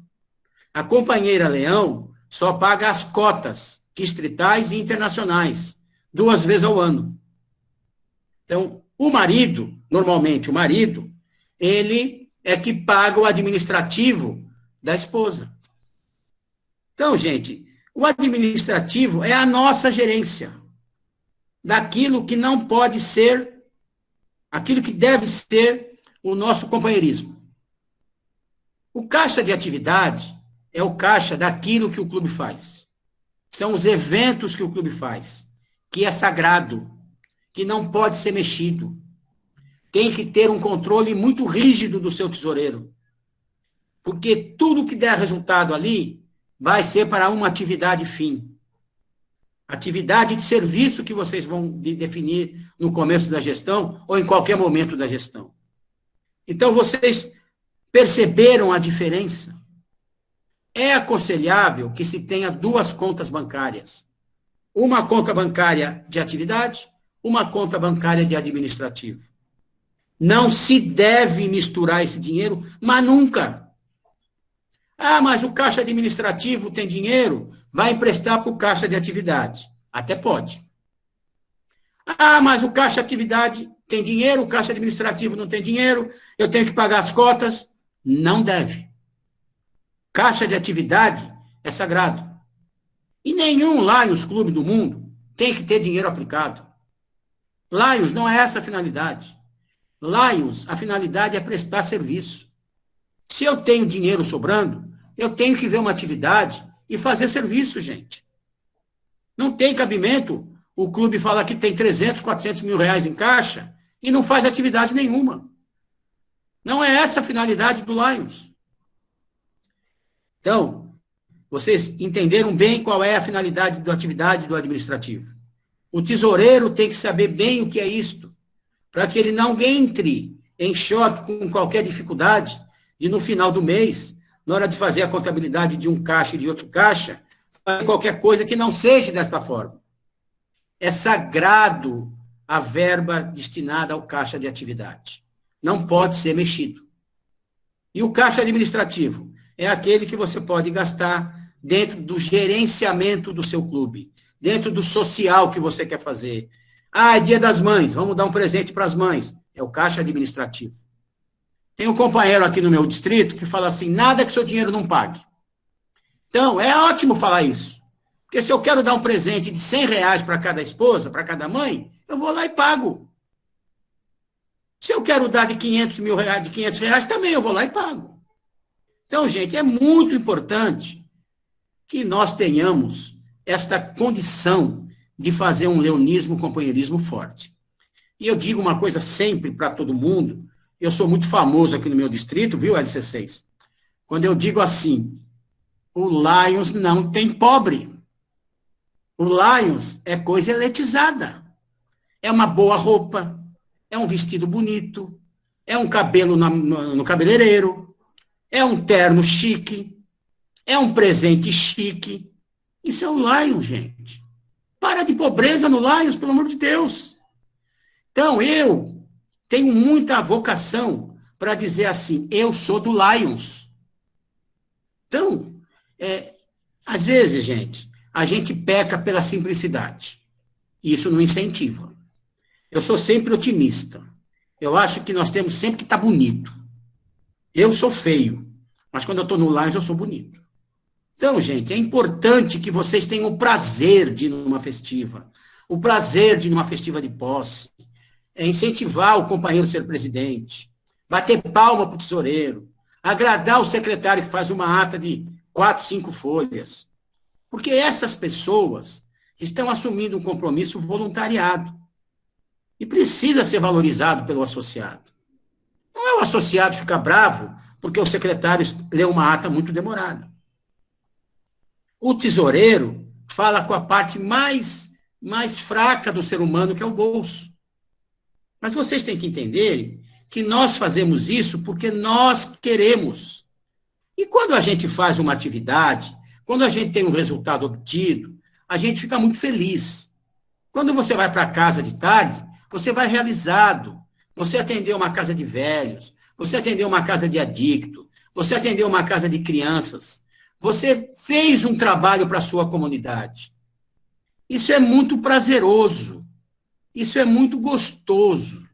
A companheira Leão só paga as cotas distritais e internacionais, 2 vezes ao ano. Então, o marido, normalmente o marido, ele é que paga o administrativo da esposa. Então, gente, o administrativo é a nossa gerência daquilo que não pode ser, aquilo que deve ser o nosso companheirismo. O caixa de atividade é o caixa daquilo que o clube faz. São os eventos que o clube faz, que é sagrado, que não pode ser mexido. Tem que ter um controle muito rígido do seu tesoureiro. Porque tudo que der resultado ali vai ser para uma atividade fim. Atividade de serviço que vocês vão definir no começo da gestão ou em qualquer momento da gestão. Então, vocês perceberam a diferença? É aconselhável que se tenha 2 contas bancárias. Uma conta bancária de atividade, uma conta bancária de administrativo. Não se deve misturar esse dinheiro, mas nunca. Mas o caixa administrativo tem dinheiro, vai emprestar para o caixa de atividade. Até pode. Mas o caixa de atividade tem dinheiro, o caixa administrativo não tem dinheiro, eu tenho que pagar as cotas. Não deve. Caixa de atividade é sagrado. E nenhum Lions Clube do mundo tem que ter dinheiro aplicado. Lions não é essa a finalidade. Lions, a finalidade é prestar serviço. Se eu tenho dinheiro sobrando, eu tenho que ver uma atividade e fazer serviço, gente. Não tem cabimento o clube falar que tem 300, 400 mil reais em caixa e não faz atividade nenhuma. Não é essa a finalidade do Lions. Então, vocês entenderam bem qual é a finalidade da atividade do administrativo. O tesoureiro tem que saber bem o que é isto, para que ele não entre em choque com qualquer dificuldade de, no final do mês, na hora de fazer a contabilidade de um caixa e de outro caixa, fazer qualquer coisa que não seja desta forma. É sagrado a verba destinada ao caixa de atividade. Não pode ser mexido. E o caixa administrativo é aquele que você pode gastar dentro do gerenciamento do seu clube, dentro do social que você quer fazer. Ah, é Dia das Mães, vamos dar um presente para as mães. É o caixa administrativo. Tem um companheiro aqui no meu distrito que fala assim, nada que seu dinheiro não pague. Então, é ótimo falar isso. Porque se eu quero dar um presente de R$100 para cada esposa, para cada mãe, eu vou lá e pago. Se eu quero dar de R$500 também, eu vou lá e pago. Então, gente, é muito importante que nós tenhamos esta condição de fazer um leonismo, um companheirismo forte. E eu digo uma coisa sempre para todo mundo, eu sou muito famoso aqui no meu distrito, viu, LC6? Quando eu digo assim, o Lions não tem pobre. O Lions é coisa eletizada. É uma boa roupa, é um vestido bonito, é um cabelo no cabeleireiro, é um terno chique, é um presente chique. Isso é o Lions, gente. Para de pobreza no Lions, pelo amor de Deus. Então, eu tenho muita vocação para dizer assim, eu sou do Lions. Então, às vezes, gente, a gente peca pela simplicidade. E isso não incentiva. Eu sou sempre otimista. Eu acho que nós temos sempre que estar bonito. Eu sou feio, mas quando eu estou no Lions, eu sou bonito. Então, gente, é importante que vocês tenham o prazer de ir numa festiva, o prazer de ir numa festiva de posse, incentivar o companheiro a ser presidente, bater palma para o tesoureiro, agradar o secretário que faz uma ata de 4, 5 folhas. Porque essas pessoas estão assumindo um compromisso voluntariado e precisa ser valorizado pelo associado. Não é o associado ficar bravo porque o secretário leu uma ata muito demorada. O tesoureiro fala com a parte mais fraca do ser humano, que é o bolso. Mas vocês têm que entender que nós fazemos isso porque nós queremos. E quando a gente faz uma atividade, quando a gente tem um resultado obtido, a gente fica muito feliz. Quando você vai para casa de tarde, você vai realizado. Você atendeu uma casa de velhos, você atendeu uma casa de adicto, você atendeu uma casa de crianças. Você fez um trabalho para a sua comunidade. Isso é muito prazeroso. Isso é muito gostoso.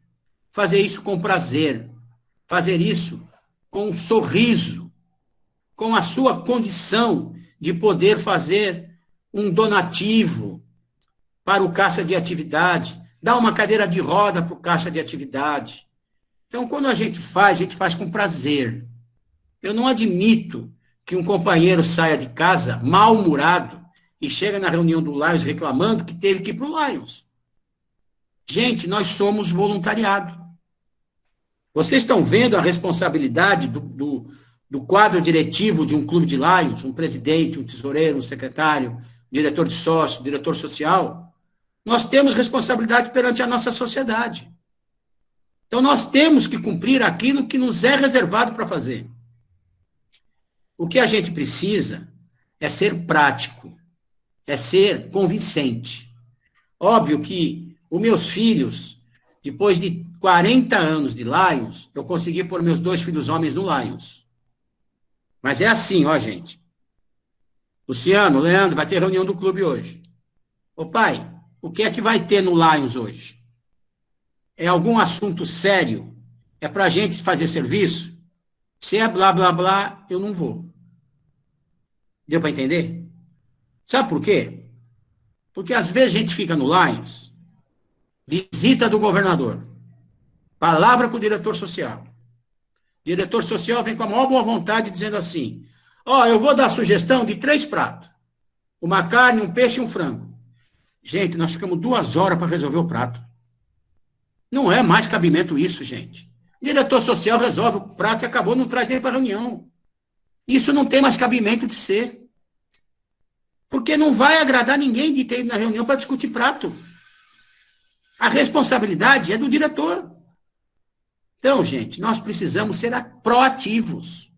Fazer isso com prazer. Fazer isso com um sorriso. Com a sua condição de poder fazer um donativo para o caixa de atividade. Dar uma cadeira de roda para o caixa de atividade. Então, quando a gente faz com prazer. Eu não admito que um companheiro saia de casa mal-humorado e chega na reunião do Lions reclamando que teve que ir para o Lions. Gente, nós somos voluntariado. Vocês estão vendo a responsabilidade do quadro diretivo de um clube de Lions, um presidente, um tesoureiro, um secretário, diretor de sócio, diretor social? Nós temos responsabilidade perante a nossa sociedade. Então, nós temos que cumprir aquilo que nos é reservado para fazer. O que a gente precisa é ser prático, é ser convincente. Óbvio que os meus filhos, depois de 40 anos de Lions, eu consegui pôr meus 2 filhos homens no Lions. Mas é assim, ó, gente. Luciano, Leandro, vai ter reunião do clube hoje. Ô pai, o que é que vai ter no Lions hoje? É algum assunto sério? É para a gente fazer serviço? Se é blá, blá, blá, eu não vou. Deu para entender? Sabe por quê? Porque às vezes a gente fica no Lions, visita do governador, palavra com o diretor social. O diretor social vem com a maior boa vontade dizendo assim, eu vou dar sugestão de 3 pratos. Uma carne, um peixe e um frango. Gente, nós ficamos 2 horas para resolver o prato. Não é mais cabimento isso, gente. O diretor social resolve o prato e acabou, não traz nem para reunião. Isso não tem mais cabimento de ser. Porque não vai agradar ninguém de ter ido na reunião para discutir prato. A responsabilidade é do diretor. Então, gente, nós precisamos ser proativos.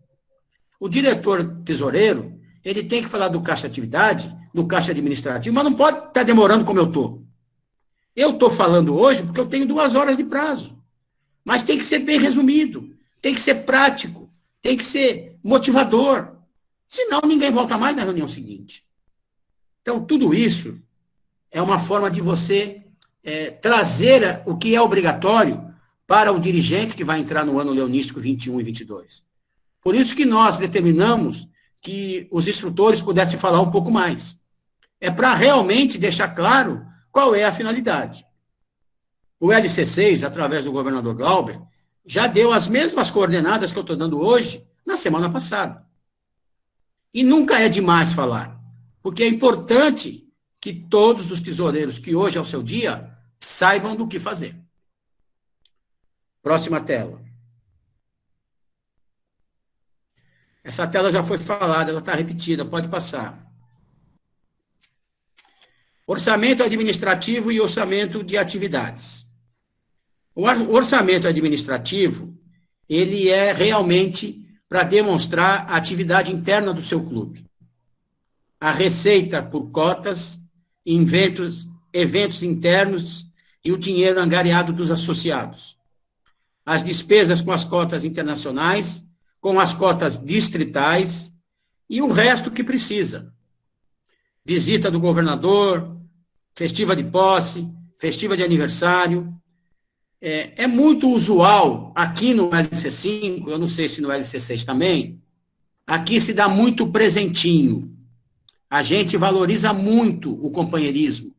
O diretor tesoureiro, ele tem que falar do caixa atividade, do caixa administrativo, mas não pode estar demorando como eu estou. Eu estou falando hoje porque eu tenho 2 horas de prazo. Mas tem que ser bem resumido, tem que ser prático, tem que ser motivador. Senão, ninguém volta mais na reunião seguinte. Então, tudo isso é uma forma de você trazer o que é obrigatório para o dirigente que vai entrar no ano leonístico 21 e 22. Por isso que nós determinamos que os instrutores pudessem falar um pouco mais. É para realmente deixar claro qual é a finalidade. O LC6, através do governador Glauber, já deu as mesmas coordenadas que eu estou dando hoje, na semana passada. E nunca é demais falar, porque é importante que todos os tesoureiros que hoje é o seu dia saibam do que fazer. Próxima tela. Essa tela já foi falada, ela está repetida, pode passar. Orçamento administrativo e orçamento de atividades. O orçamento administrativo, ele é realmente para demonstrar a atividade interna do seu clube. A receita por cotas, eventos internos e o dinheiro angariado dos associados. As despesas com as cotas internacionais, com as cotas distritais e o resto que precisa. Visita do governador, festiva de posse, festiva de aniversário. É muito usual aqui no LC5, eu não sei se no LC6 também, aqui se dá muito presentinho. A gente valoriza muito o companheirismo.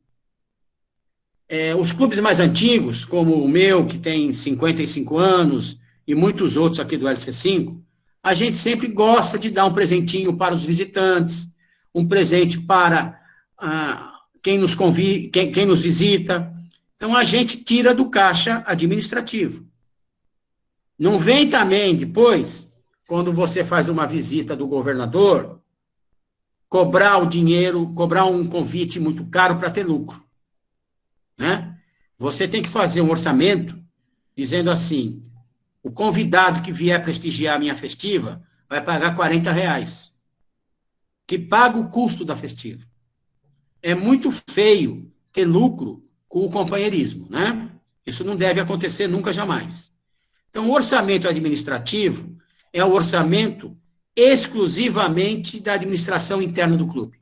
Os clubes mais antigos, como o meu, que tem 55 anos, e muitos outros aqui do LC5, a gente sempre gosta de dar um presentinho para os visitantes, um presente para quem nos visita. Então, a gente tira do caixa administrativo. Não vem também depois, quando você faz uma visita do governador, cobrar o dinheiro, cobrar um convite muito caro para ter lucro. Né? Você tem que fazer um orçamento dizendo assim, o convidado que vier prestigiar a minha festiva vai pagar R$40, que paga o custo da festiva. É muito feio ter lucro com o companheirismo, né? Isso não deve acontecer nunca, jamais. Então, o orçamento administrativo é o orçamento exclusivamente da administração interna do clube.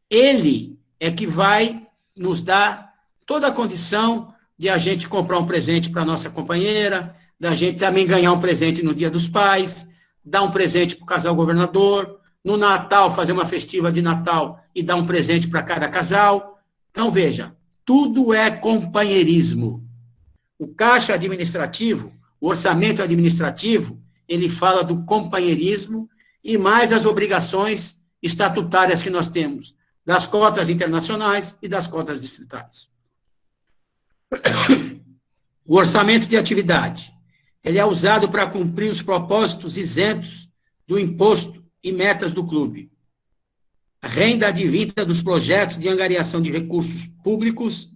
Ele é que vai nos dar toda a condição de a gente comprar um presente para a nossa companheira, da gente também ganhar um presente no Dia dos Pais, dar um presente para o casal governador, no Natal fazer uma festiva de Natal e dar um presente para cada casal. Então, veja, tudo é companheirismo. O caixa administrativo, o orçamento administrativo, ele fala do companheirismo e mais as obrigações estatutárias que nós temos, das cotas internacionais e das cotas distritais. O orçamento de atividade, ele é usado para cumprir os propósitos isentos do imposto e metas do clube. A renda advinda dos projetos de angariação de recursos públicos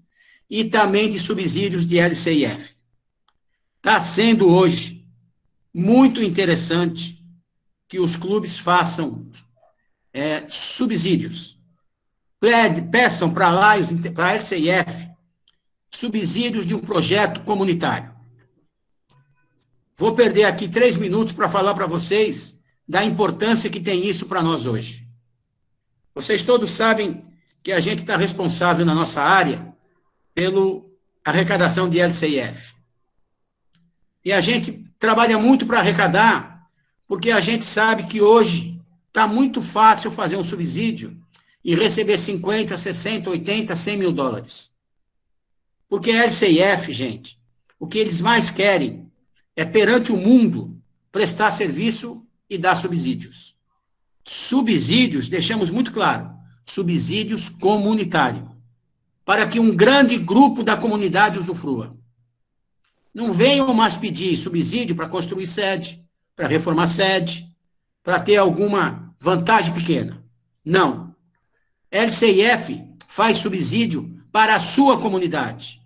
e também de subsídios de LCIF. Está sendo hoje muito interessante que os clubes façam subsídios. Peçam para lá, para a LCIF, subsídios de um projeto comunitário. Vou perder aqui 3 minutos para falar para vocês da importância que tem isso para nós hoje. Vocês todos sabem que a gente está responsável na nossa área pela arrecadação de LCIF. E a gente trabalha muito para arrecadar, porque a gente sabe que hoje está muito fácil fazer um subsídio e receber 50, 60, 80, 100 mil dólares. Porque a LCIF, gente, o que eles mais querem é, perante o mundo, prestar serviço e dar subsídios. Subsídios, deixamos muito claro, subsídios comunitários, para que um grande grupo da comunidade usufrua. Não venham mais pedir subsídio para construir sede, para reformar sede, para ter alguma vantagem pequena. Não. LCIF faz subsídio para a sua comunidade.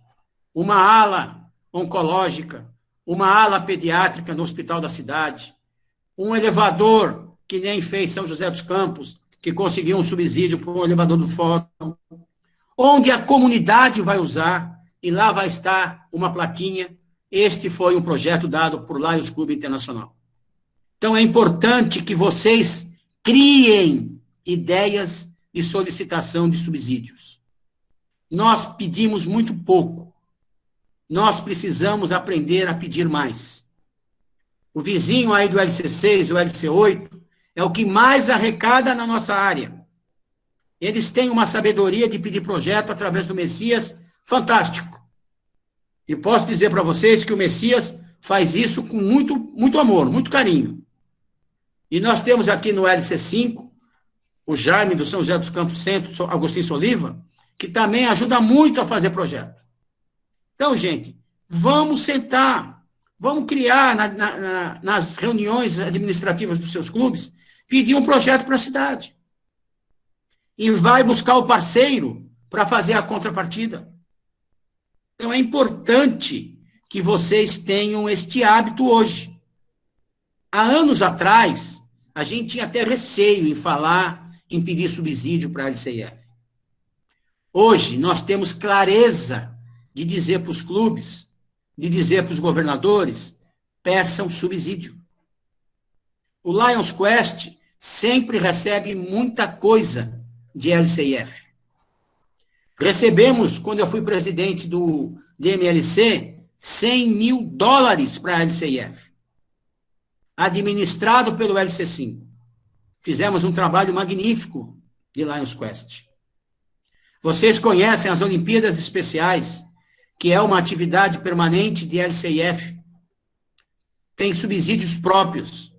Uma ala oncológica, uma ala pediátrica no hospital da cidade, um elevador, que nem fez São José dos Campos, que conseguiu um subsídio para o elevador do fórum, onde a comunidade vai usar, e lá vai estar uma plaquinha. Este foi um projeto dado por Lions Clube Internacional. Então, é importante que vocês criem ideias de solicitação de subsídios. Nós pedimos muito pouco. Nós precisamos aprender a pedir mais. O vizinho aí do LC6, o LC8, é o que mais arrecada na nossa área. Eles têm uma sabedoria de pedir projeto através do Messias fantástico. E posso dizer para vocês que o Messias faz isso com muito, muito amor, muito carinho. E nós temos aqui no LC5, o Jaime do São José dos Campos Centro, Agostinho Soliva, que também ajuda muito a fazer projeto. Então, gente, vamos sentar, vamos criar nas reuniões administrativas dos seus clubes, pedir um projeto para a cidade. E vai buscar o parceiro para fazer a contrapartida. Então, é importante que vocês tenham este hábito hoje. Há anos atrás, a gente tinha até receio em falar, em pedir subsídio para a LCIF. Hoje, nós temos clareza de dizer para os clubes, de dizer para os governadores, peçam subsídio. O Lions Quest sempre recebe muita coisa de LCIF. Recebemos, quando eu fui presidente do DMLC, $100 mil para a LCIF, administrado pelo LC5. Fizemos um trabalho magnífico de Lions Quest. Vocês conhecem as Olimpíadas Especiais, que é uma atividade permanente de LCIF. Tem subsídios próprios.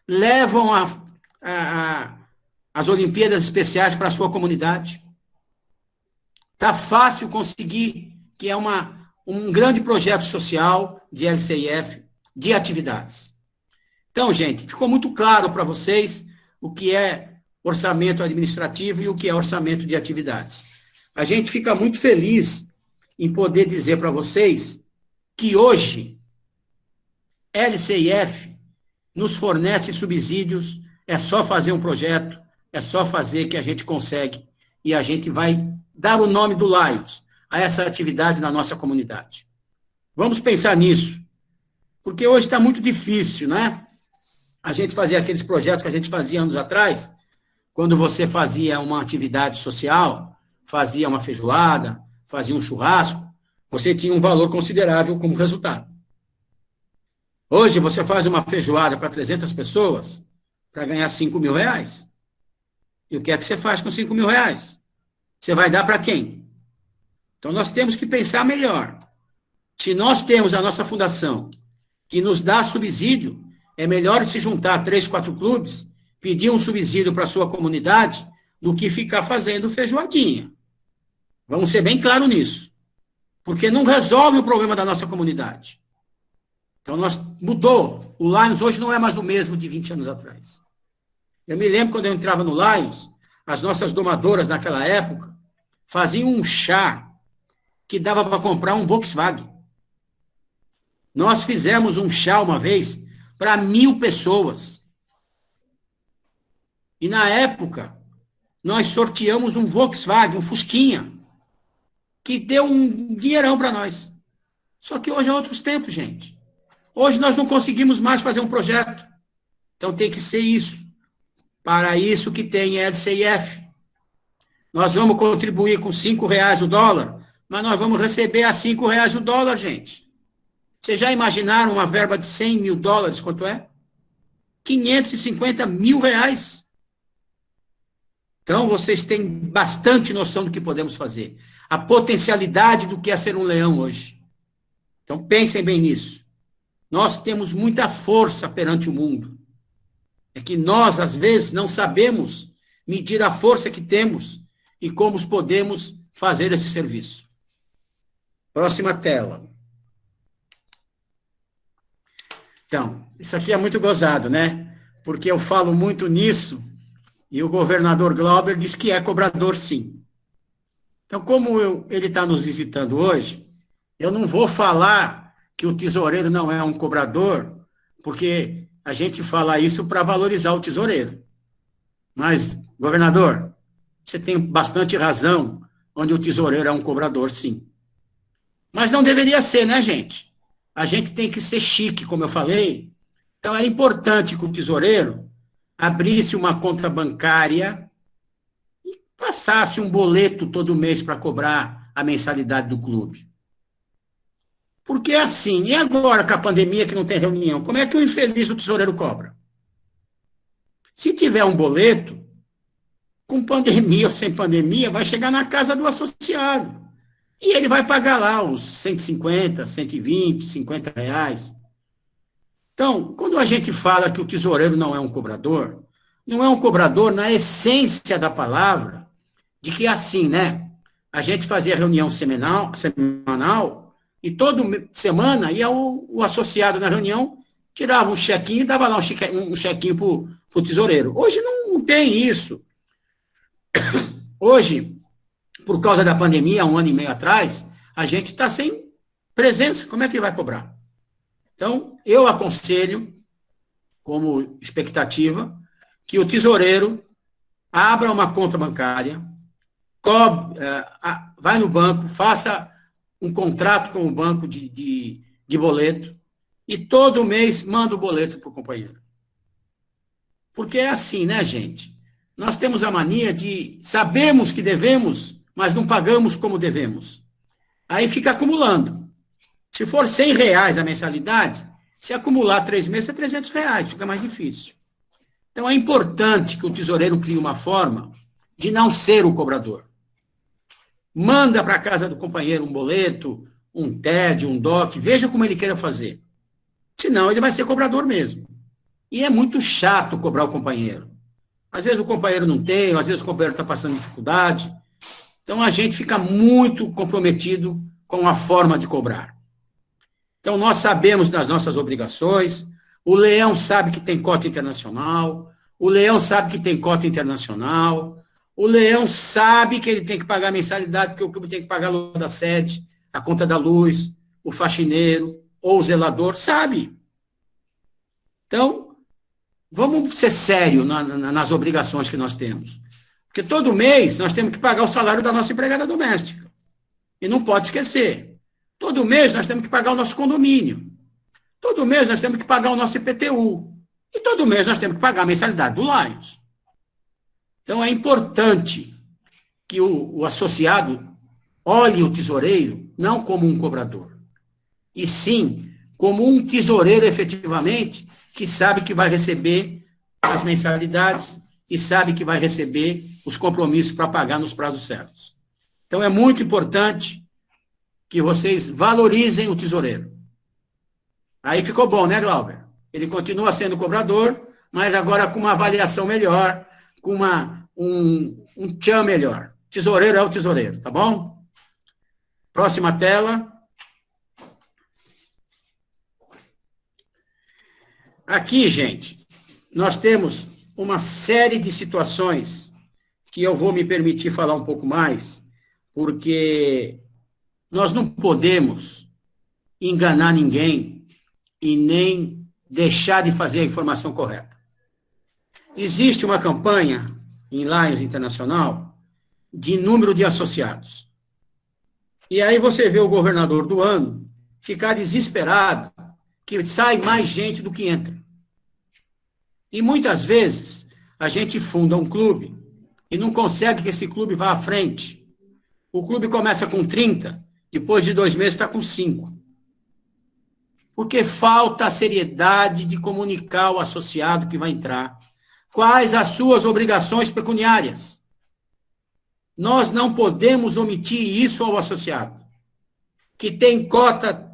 Levam as Olimpíadas Especiais para a sua comunidade. Está fácil conseguir, que é um grande projeto social de LCIF, de atividades. Então, gente, ficou muito claro para vocês o que é orçamento administrativo e o que é orçamento de atividades. A gente fica muito feliz em poder dizer para vocês que hoje LCIF nos fornece subsídios, é só fazer um projeto, é só fazer que a gente consegue e a gente vai dar o nome do Lions a essa atividade na nossa comunidade. Vamos pensar nisso, porque hoje está muito difícil, né? A gente fazia aqueles projetos que a gente fazia anos atrás, quando você fazia uma atividade social, fazia uma feijoada, fazia um churrasco, você tinha um valor considerável como resultado. Hoje você faz uma feijoada para 300 pessoas para ganhar R$5 mil. E o que é que você faz com R$5 mil? Você vai dar para quem? Então nós temos que pensar melhor. Se nós temos a nossa fundação que nos dá subsídio, é melhor se juntar 3, 4 clubes, pedir um subsídio para a sua comunidade, do que ficar fazendo feijoadinha. Vamos ser bem claros nisso. Porque não resolve o problema da nossa comunidade. Então, mudou. O Lions hoje não é mais o mesmo de 20 anos atrás. Eu me lembro quando eu entrava no Lions, as nossas domadoras naquela época faziam um chá que dava para comprar um Volkswagen. Nós fizemos um chá uma vez para 1.000 pessoas. E na época, nós sorteamos um Volkswagen, um Fusquinha, que deu um dinheirão para nós. Só que hoje é outros tempos, gente. Hoje nós não conseguimos mais fazer um projeto. Então tem que ser isso. Para isso que tem LCIF. Nós vamos contribuir com R$5 o dólar, mas nós vamos receber a R$5 o dólar, gente. Vocês já imaginaram uma verba de $100 mil, quanto é? R$550 mil. Então, vocês têm bastante noção do que podemos fazer. A potencialidade do que é ser um leão hoje. Então, pensem bem nisso. Nós temos muita força perante o mundo. É que nós, às vezes, não sabemos medir a força que temos e como podemos fazer esse serviço. Próxima tela. Então, isso aqui é muito gozado, né? Porque eu falo muito nisso e o governador Glauber diz que é cobrador, sim. Então, como ele está nos visitando hoje, eu não vou falar que o tesoureiro não é um cobrador, porque a gente fala isso para valorizar o tesoureiro. Mas, governador, você tem bastante razão, onde o tesoureiro é um cobrador, sim. Mas não deveria ser, né, gente? A gente tem que ser chique, como eu falei. Então, é importante que o tesoureiro abrisse uma conta bancária e passasse um boleto todo mês para cobrar a mensalidade do clube. Porque é assim, e agora com a pandemia que não tem reunião, como é que o infeliz do tesoureiro cobra? Se tiver um boleto, com pandemia ou sem pandemia, vai chegar na casa do associado. E ele vai pagar lá os 150, 120, 50 reais. Então, quando a gente fala que o tesoureiro não é um cobrador, não é um cobrador na essência da palavra, de que assim, né? A gente fazia reunião semanal e toda semana ia o associado na reunião, tirava um chequinho e dava lá um chequinho para o tesoureiro. Hoje não tem isso. Hoje, por causa da pandemia, 1 ano e meio atrás, a gente está sem presença. Como é que vai cobrar? Então, eu aconselho, como expectativa, que o tesoureiro abra uma conta bancária, vai no banco, faça um contrato com o banco de boleto e todo mês manda o boleto para o companheiro. Porque é assim, né, gente? Nós temos a mania de sabemos que devemos, mas não pagamos como devemos. Aí fica acumulando. Se for R$100 a mensalidade, se acumular 3 meses é R$300, fica mais difícil. Então é importante que o tesoureiro crie uma forma de não ser o cobrador. Manda para a casa do companheiro um boleto, um TED, um DOC, veja como ele queira fazer. Senão ele vai ser cobrador mesmo. E é muito chato cobrar o companheiro. Às vezes o companheiro não tem, às vezes o companheiro está passando dificuldade. Então a gente fica muito comprometido com a forma de cobrar. Então nós sabemos das nossas obrigações, o Leão sabe que tem cota internacional, o Leão sabe que tem cota internacional, o Leão sabe que ele tem que pagar a mensalidade, porque o clube tem que pagar a luz da sede, a conta da luz, o faxineiro ou o zelador, sabe. Então, vamos ser sérios nas obrigações que nós temos. Porque todo mês nós temos que pagar o salário da nossa empregada doméstica. E não pode esquecer. Todo mês nós temos que pagar o nosso condomínio. Todo mês nós temos que pagar o nosso IPTU. E todo mês nós temos que pagar a mensalidade do Lions. Então é importante que o associado olhe o tesoureiro não como um cobrador, e sim como um tesoureiro efetivamente que sabe que vai receber as mensalidades e sabe que vai receber os compromissos para pagar nos prazos certos. Então é muito importante que vocês valorizem o tesoureiro. Aí ficou bom, né, Glauber? Ele continua sendo cobrador, mas agora com uma avaliação melhor, com um tchan melhor. Tesoureiro é o tesoureiro, tá bom? Próxima tela. Aqui, gente, nós temos uma série de situações que eu vou me permitir falar um pouco mais, porque nós não podemos enganar ninguém e nem deixar de fazer a informação correta. Existe uma campanha em Lions Internacional de número de associados. E aí você vê o governador do ano ficar desesperado que sai mais gente do que entra. E muitas vezes a gente funda um clube e não consegue que esse clube vá à frente. O clube começa com 30, depois de 2 meses está com 5. Porque falta a seriedade de comunicar ao associado que vai entrar quais as suas obrigações pecuniárias. Nós não podemos omitir isso ao associado, que tem cota,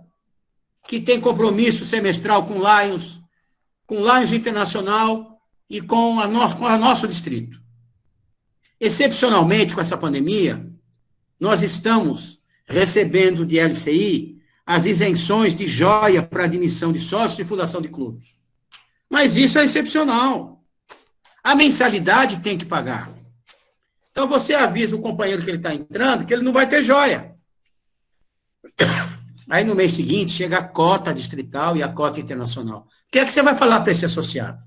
que tem compromisso semestral com Lions Internacional e com o nosso distrito. Excepcionalmente, com essa pandemia, nós estamos recebendo de LCI as isenções de joia para admissão de sócios e fundação de clube. Mas isso é excepcional. A mensalidade tem que pagar. Então, você avisa o companheiro que ele está entrando que ele não vai ter joia. Aí no mês seguinte chega a cota distrital e a cota internacional. O que é que você vai falar para esse associado?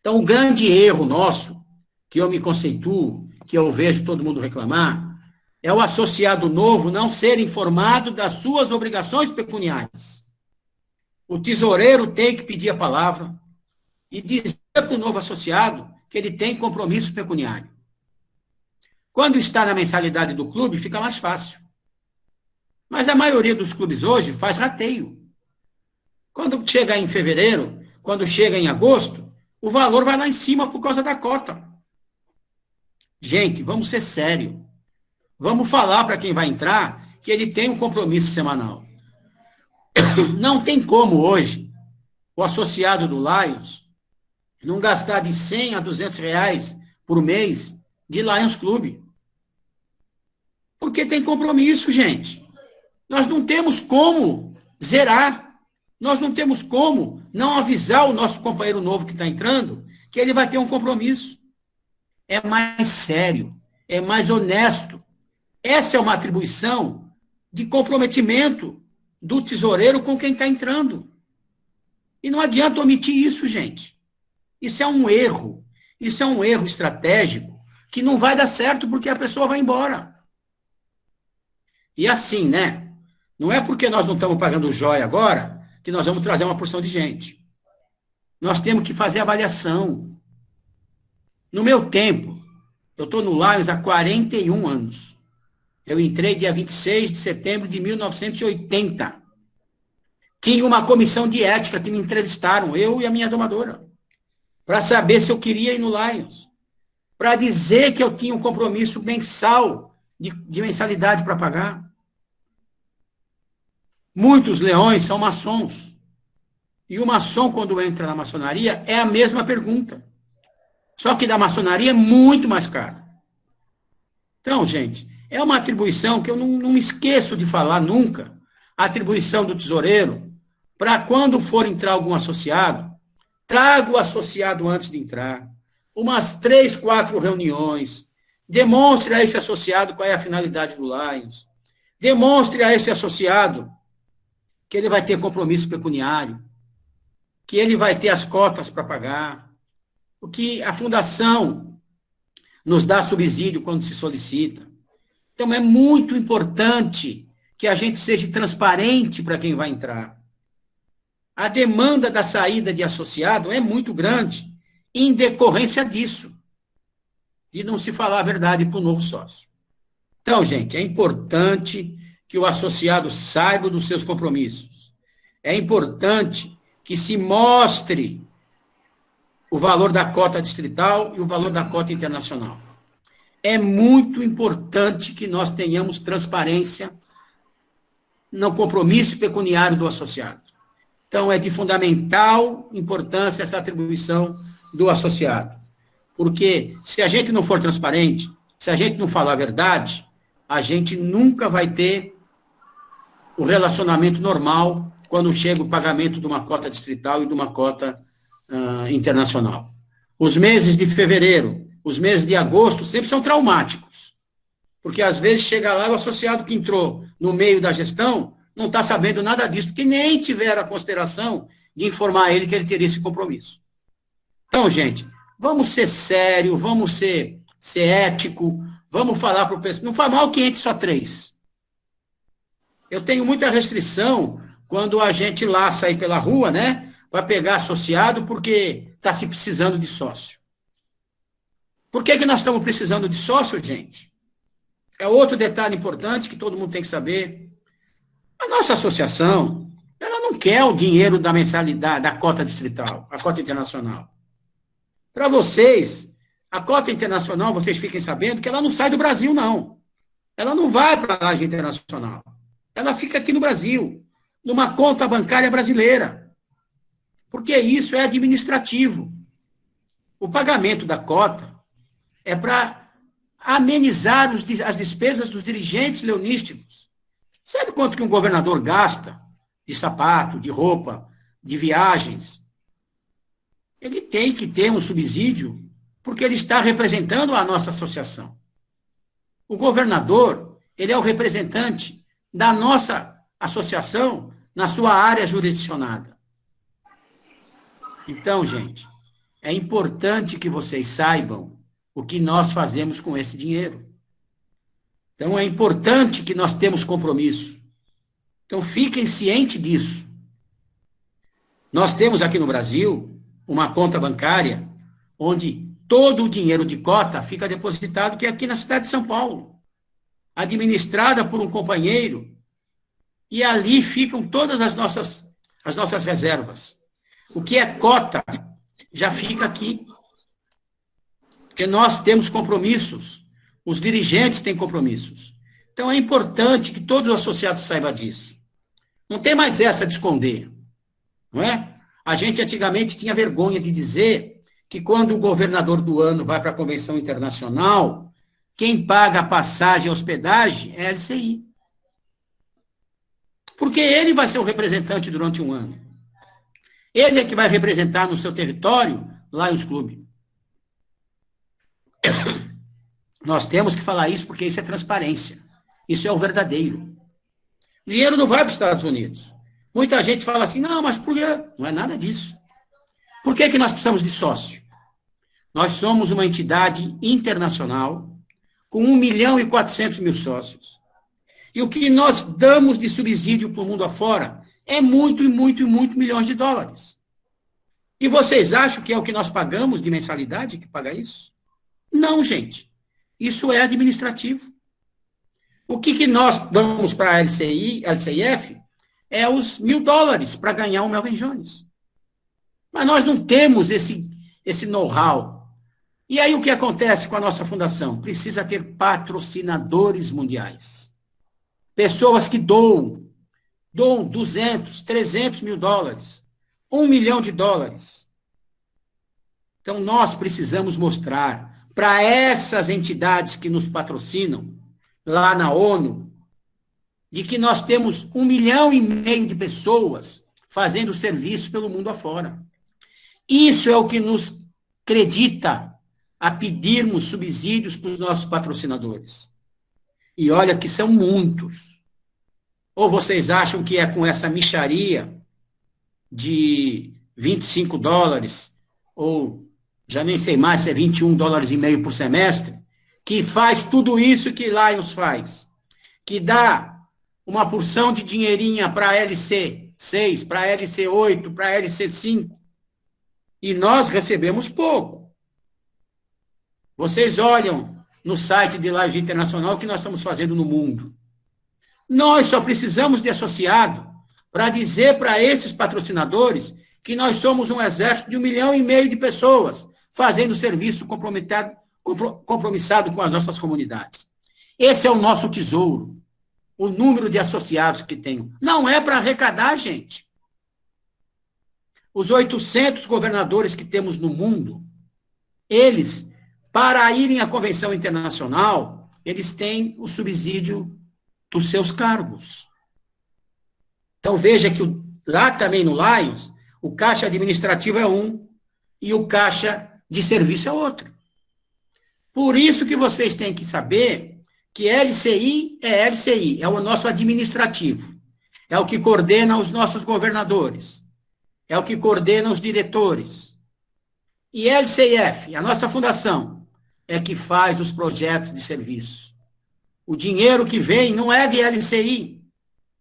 Então, o grande erro nosso, que eu me conceituo, que eu vejo todo mundo reclamar, é o associado novo não ser informado das suas obrigações pecuniárias. O tesoureiro tem que pedir a palavra e dizer para o novo associado que ele tem compromisso pecuniário. Quando está na mensalidade do clube, fica mais fácil. Mas a maioria dos clubes hoje faz rateio. Quando chega em fevereiro, quando chega em agosto, o valor vai lá em cima por causa da cota. Gente, vamos ser sérios. Vamos falar para quem vai entrar que ele tem um compromisso semanal. Não tem como hoje o associado do Lions não gastar de 100 a 200 reais por mês de Lions Clube. Porque tem compromisso, gente. Nós não temos como zerar. Nós não temos como não avisar o nosso companheiro novo que está entrando que ele vai ter um compromisso. É mais sério, é mais honesto. Essa é uma atribuição de comprometimento do tesoureiro com quem está entrando. E não adianta omitir isso, gente. Isso é um erro. Isso é um erro estratégico que não vai dar certo porque a pessoa vai embora. E assim, né? Não é porque nós não estamos pagando joia agora que nós vamos trazer uma porção de gente. Nós temos que fazer avaliação. No meu tempo, eu estou no Lions há 41 anos. Eu entrei dia 26 de setembro de 1980. Tinha uma comissão de ética que me entrevistaram, eu e a minha domadora, para saber se eu queria ir no Lions, para dizer que eu tinha um compromisso mensal de mensalidade para pagar. Muitos leões são maçons. E o maçom, quando entra na maçonaria, é a mesma pergunta. Só que da maçonaria é muito mais caro. Então, gente, é uma atribuição que eu não me esqueço de falar nunca. A atribuição do tesoureiro, para quando for entrar algum associado, traga o associado antes de entrar. Umas 3, 4 reuniões. Demonstre a esse associado qual é a finalidade do Lions. Demonstre a esse associado que ele vai ter compromisso pecuniário, que ele vai ter as cotas para pagar, que a fundação nos dá subsídio quando se solicita. Então, é muito importante que a gente seja transparente para quem vai entrar. A demanda da saída de associado é muito grande em decorrência disso, de não se falar a verdade para o novo sócio. Então, gente, é importante que o associado saiba dos seus compromissos. É importante que se mostre o valor da cota distrital e o valor da cota internacional. É muito importante que nós tenhamos transparência no compromisso pecuniário do associado. Então, é de fundamental importância essa atribuição do associado. Porque se a gente não for transparente, se a gente não falar a verdade, a gente nunca vai ter o relacionamento normal quando chega o pagamento de uma cota distrital e de uma cota internacional. Os meses de fevereiro, os meses de agosto sempre são traumáticos, porque às vezes chega lá o associado que entrou no meio da gestão não está sabendo nada disso, porque nem tiveram a consideração de informar ele que ele teria esse compromisso. Então, gente, vamos ser sérios, vamos ser ético, vamos falar para o pessoal, não faz mal que entre só 3. Eu tenho muita restrição quando a gente lá sair pela rua, né, para pegar associado porque está se precisando de sócio. Por que nós estamos precisando de sócio, gente? É outro detalhe importante que todo mundo tem que saber. A nossa associação, ela não quer o dinheiro da mensalidade, da cota distrital, a cota internacional. Para vocês, a cota internacional, vocês fiquem sabendo que ela não sai do Brasil, não. Ela não vai para a laje internacional. Ela fica aqui no Brasil, numa conta bancária brasileira. Porque isso é administrativo. O pagamento da cota é para amenizar as despesas dos dirigentes leonísticos. Sabe quanto que um governador gasta de sapato, de roupa, de viagens? Ele tem que ter um subsídio porque ele está representando a nossa associação. O governador, ele é o representante da nossa associação na sua área jurisdicionada. Então, gente, é importante que vocês saibam o que nós fazemos com esse dinheiro. Então, é importante que nós temos compromisso. Então, fiquem cientes disso. Nós temos aqui no Brasil uma conta bancária onde todo o dinheiro de cota fica depositado, que é aqui na cidade de São Paulo, administrada por um companheiro, e ali ficam todas as nossas reservas. O que é cota já fica aqui, porque nós temos compromissos, os dirigentes têm compromissos. Então é importante que todos os associados saibam disso. Não tem mais essa de esconder, não é? A gente antigamente tinha vergonha de dizer que quando o governador do ano vai para a convenção internacional, quem paga a passagem e a hospedagem é a LCI. Porque ele vai ser o representante durante um ano. Ele é que vai representar no seu território Lions Club. Nós temos que falar isso porque isso é transparência. Isso é o verdadeiro. O dinheiro não vai para os Estados Unidos. Muita gente fala assim, não, mas por quê? Não é nada disso. Por que que nós precisamos de sócio? Nós somos uma entidade internacional com 1.400.000 sócios. E o que nós damos de subsídio para o mundo afora é muito milhões de dólares. E vocês acham que é o que nós pagamos de mensalidade que paga isso? Não, gente. Isso é administrativo. O que nós damos para a LCIF é os $1.000 para ganhar o Melvin Jones. Mas nós não temos esse know-how. E aí o que acontece com a nossa fundação? Precisa ter patrocinadores mundiais. Pessoas que doam 200, 300 mil dólares, $1 milhão. Então, nós precisamos mostrar para essas entidades que nos patrocinam, lá na ONU, de que nós temos 1,5 milhão de pessoas fazendo serviço pelo mundo afora. Isso é o que nos acredita a pedirmos subsídios para os nossos patrocinadores. E olha que são muitos. Ou vocês acham que é com essa mixaria de $25, ou já nem sei mais se é $21,5 por semestre, que faz tudo isso que Lions faz, que dá uma porção de dinheirinha para a LC6, para a LC8, para a LC5, e nós recebemos pouco. Vocês olham no site de Lions Internacional o que nós estamos fazendo no mundo. Nós só precisamos de associado para dizer para esses patrocinadores que nós somos um exército de 1,5 milhão de pessoas fazendo serviço compromissado com as nossas comunidades. Esse é o nosso tesouro, o número de associados que tenho. Não é para arrecadar, gente. Os 800 governadores que temos no mundo, eles, para irem à convenção internacional, eles têm o subsídio dos seus cargos. Então, veja que lá também no Lions, o caixa administrativo é um e o caixa de serviço é outro. Por isso que vocês têm que saber que LCI, é o nosso administrativo. É o que coordena os nossos governadores. É o que coordena os diretores. E LCIF, a nossa fundação, é que faz os projetos de serviço. O dinheiro que vem não é de LCI.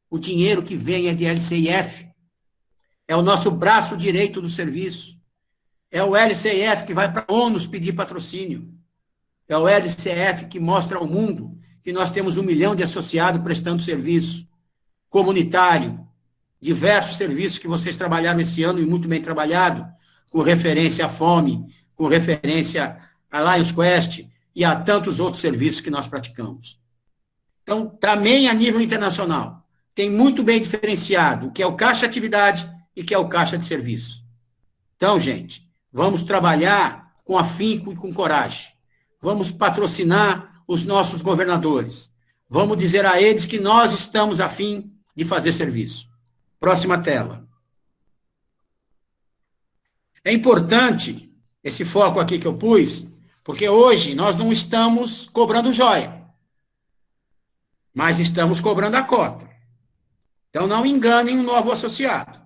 O dinheiro que vem é de LCIF. É o nosso braço direito do serviço. É o LCIF que vai para a ONU pedir patrocínio. É o LCIF que mostra ao mundo que nós temos 1 milhão de associados prestando serviço comunitário, diversos serviços que vocês trabalharam esse ano e muito bem trabalhado, com referência à fome, com referência a Lions Quest e a tantos outros serviços que nós praticamos. Então, também a nível internacional, tem muito bem diferenciado o que é o caixa atividade e o que é o caixa de serviço. Então, gente, vamos trabalhar com afinco e com coragem. Vamos patrocinar os nossos governadores. Vamos dizer a eles que nós estamos a fim de fazer serviço. Próxima tela. É importante esse foco aqui que eu pus, porque hoje nós não estamos cobrando joia, mas estamos cobrando a cota. Então, não enganem um novo associado.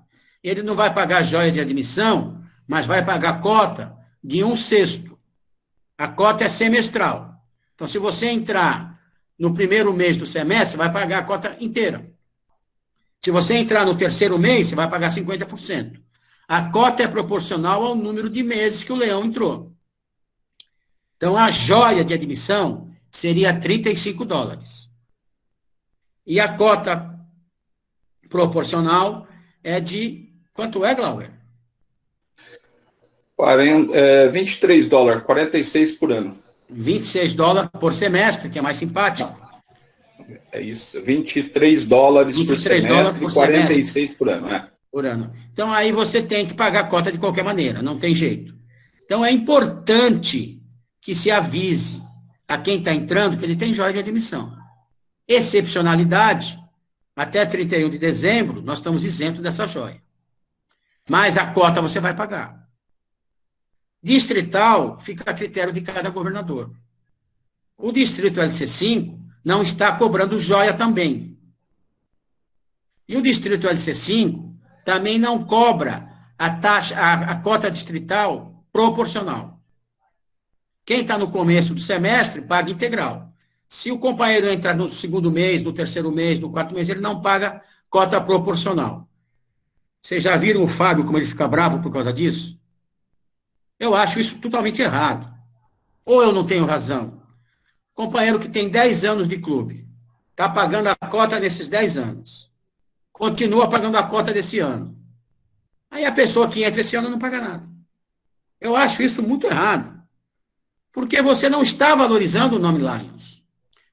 Ele não vai pagar joia de admissão, mas vai pagar cota de 1/6. A cota é semestral. Então, se você entrar no primeiro mês do semestre, vai pagar a cota inteira. Se você entrar no terceiro mês, você vai pagar 50%. A cota é proporcional ao número de meses que o leão entrou. Então, a joia de admissão seria $35. E a cota proporcional é de... Quanto é, Glauber? $23, 46 por ano. $26 por semestre, que é mais simpático. É isso, $23 por semestre e 46 por ano. Por ano. Então, aí você tem que pagar a cota de qualquer maneira, não tem jeito. Então, é importante que se avise a quem está entrando que ele tem joia de admissão. Excepcionalidade, até 31 de dezembro, nós estamos isentos dessa joia. Mas a cota você vai pagar. Distrital fica a critério de cada governador. O distrito LC5 não está cobrando joia também. E o distrito LC5 também não cobra a taxa, a cota distrital proporcional. Quem está no começo do semestre paga integral. Se o companheiro entrar no segundo mês, no terceiro mês, no quarto mês, ele não paga cota proporcional. Vocês já viram o Fábio como ele fica bravo por causa disso? Eu acho isso totalmente errado. Ou eu não tenho razão? Companheiro que tem 10 anos de clube, está pagando a cota nesses 10 anos. Continua pagando a cota desse ano. Aí a pessoa que entra esse ano não paga nada. Eu acho isso muito errado. Porque você não está valorizando o nome Lions.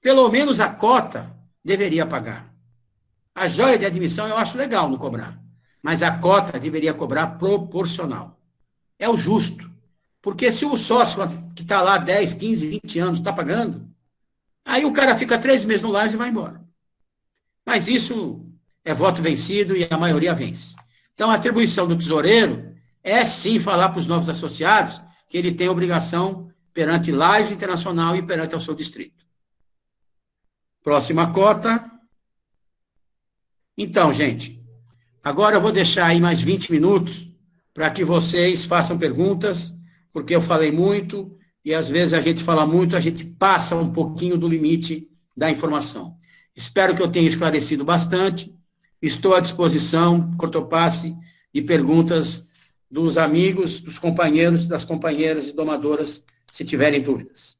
Pelo menos a cota deveria pagar. A joia de admissão eu acho legal não cobrar. Mas a cota deveria cobrar proporcional. É o justo. Porque se o sócio que está lá 10, 15, 20 anos está pagando, aí o cara fica 3 meses no Lions e vai embora. Mas isso é voto vencido e a maioria vence. Então, a atribuição do tesoureiro é, sim, falar para os novos associados que ele tem obrigação perante Lions Internacional e perante ao seu distrito. Próxima cota. Então, gente, agora eu vou deixar aí mais 20 minutos para que vocês façam perguntas, porque eu falei muito e às vezes a gente fala muito, a gente passa um pouquinho do limite da informação. Espero que eu tenha esclarecido bastante. Estou à disposição, cortopasse, de perguntas dos amigos, dos companheiros, das companheiras e domadoras, se tiverem dúvidas.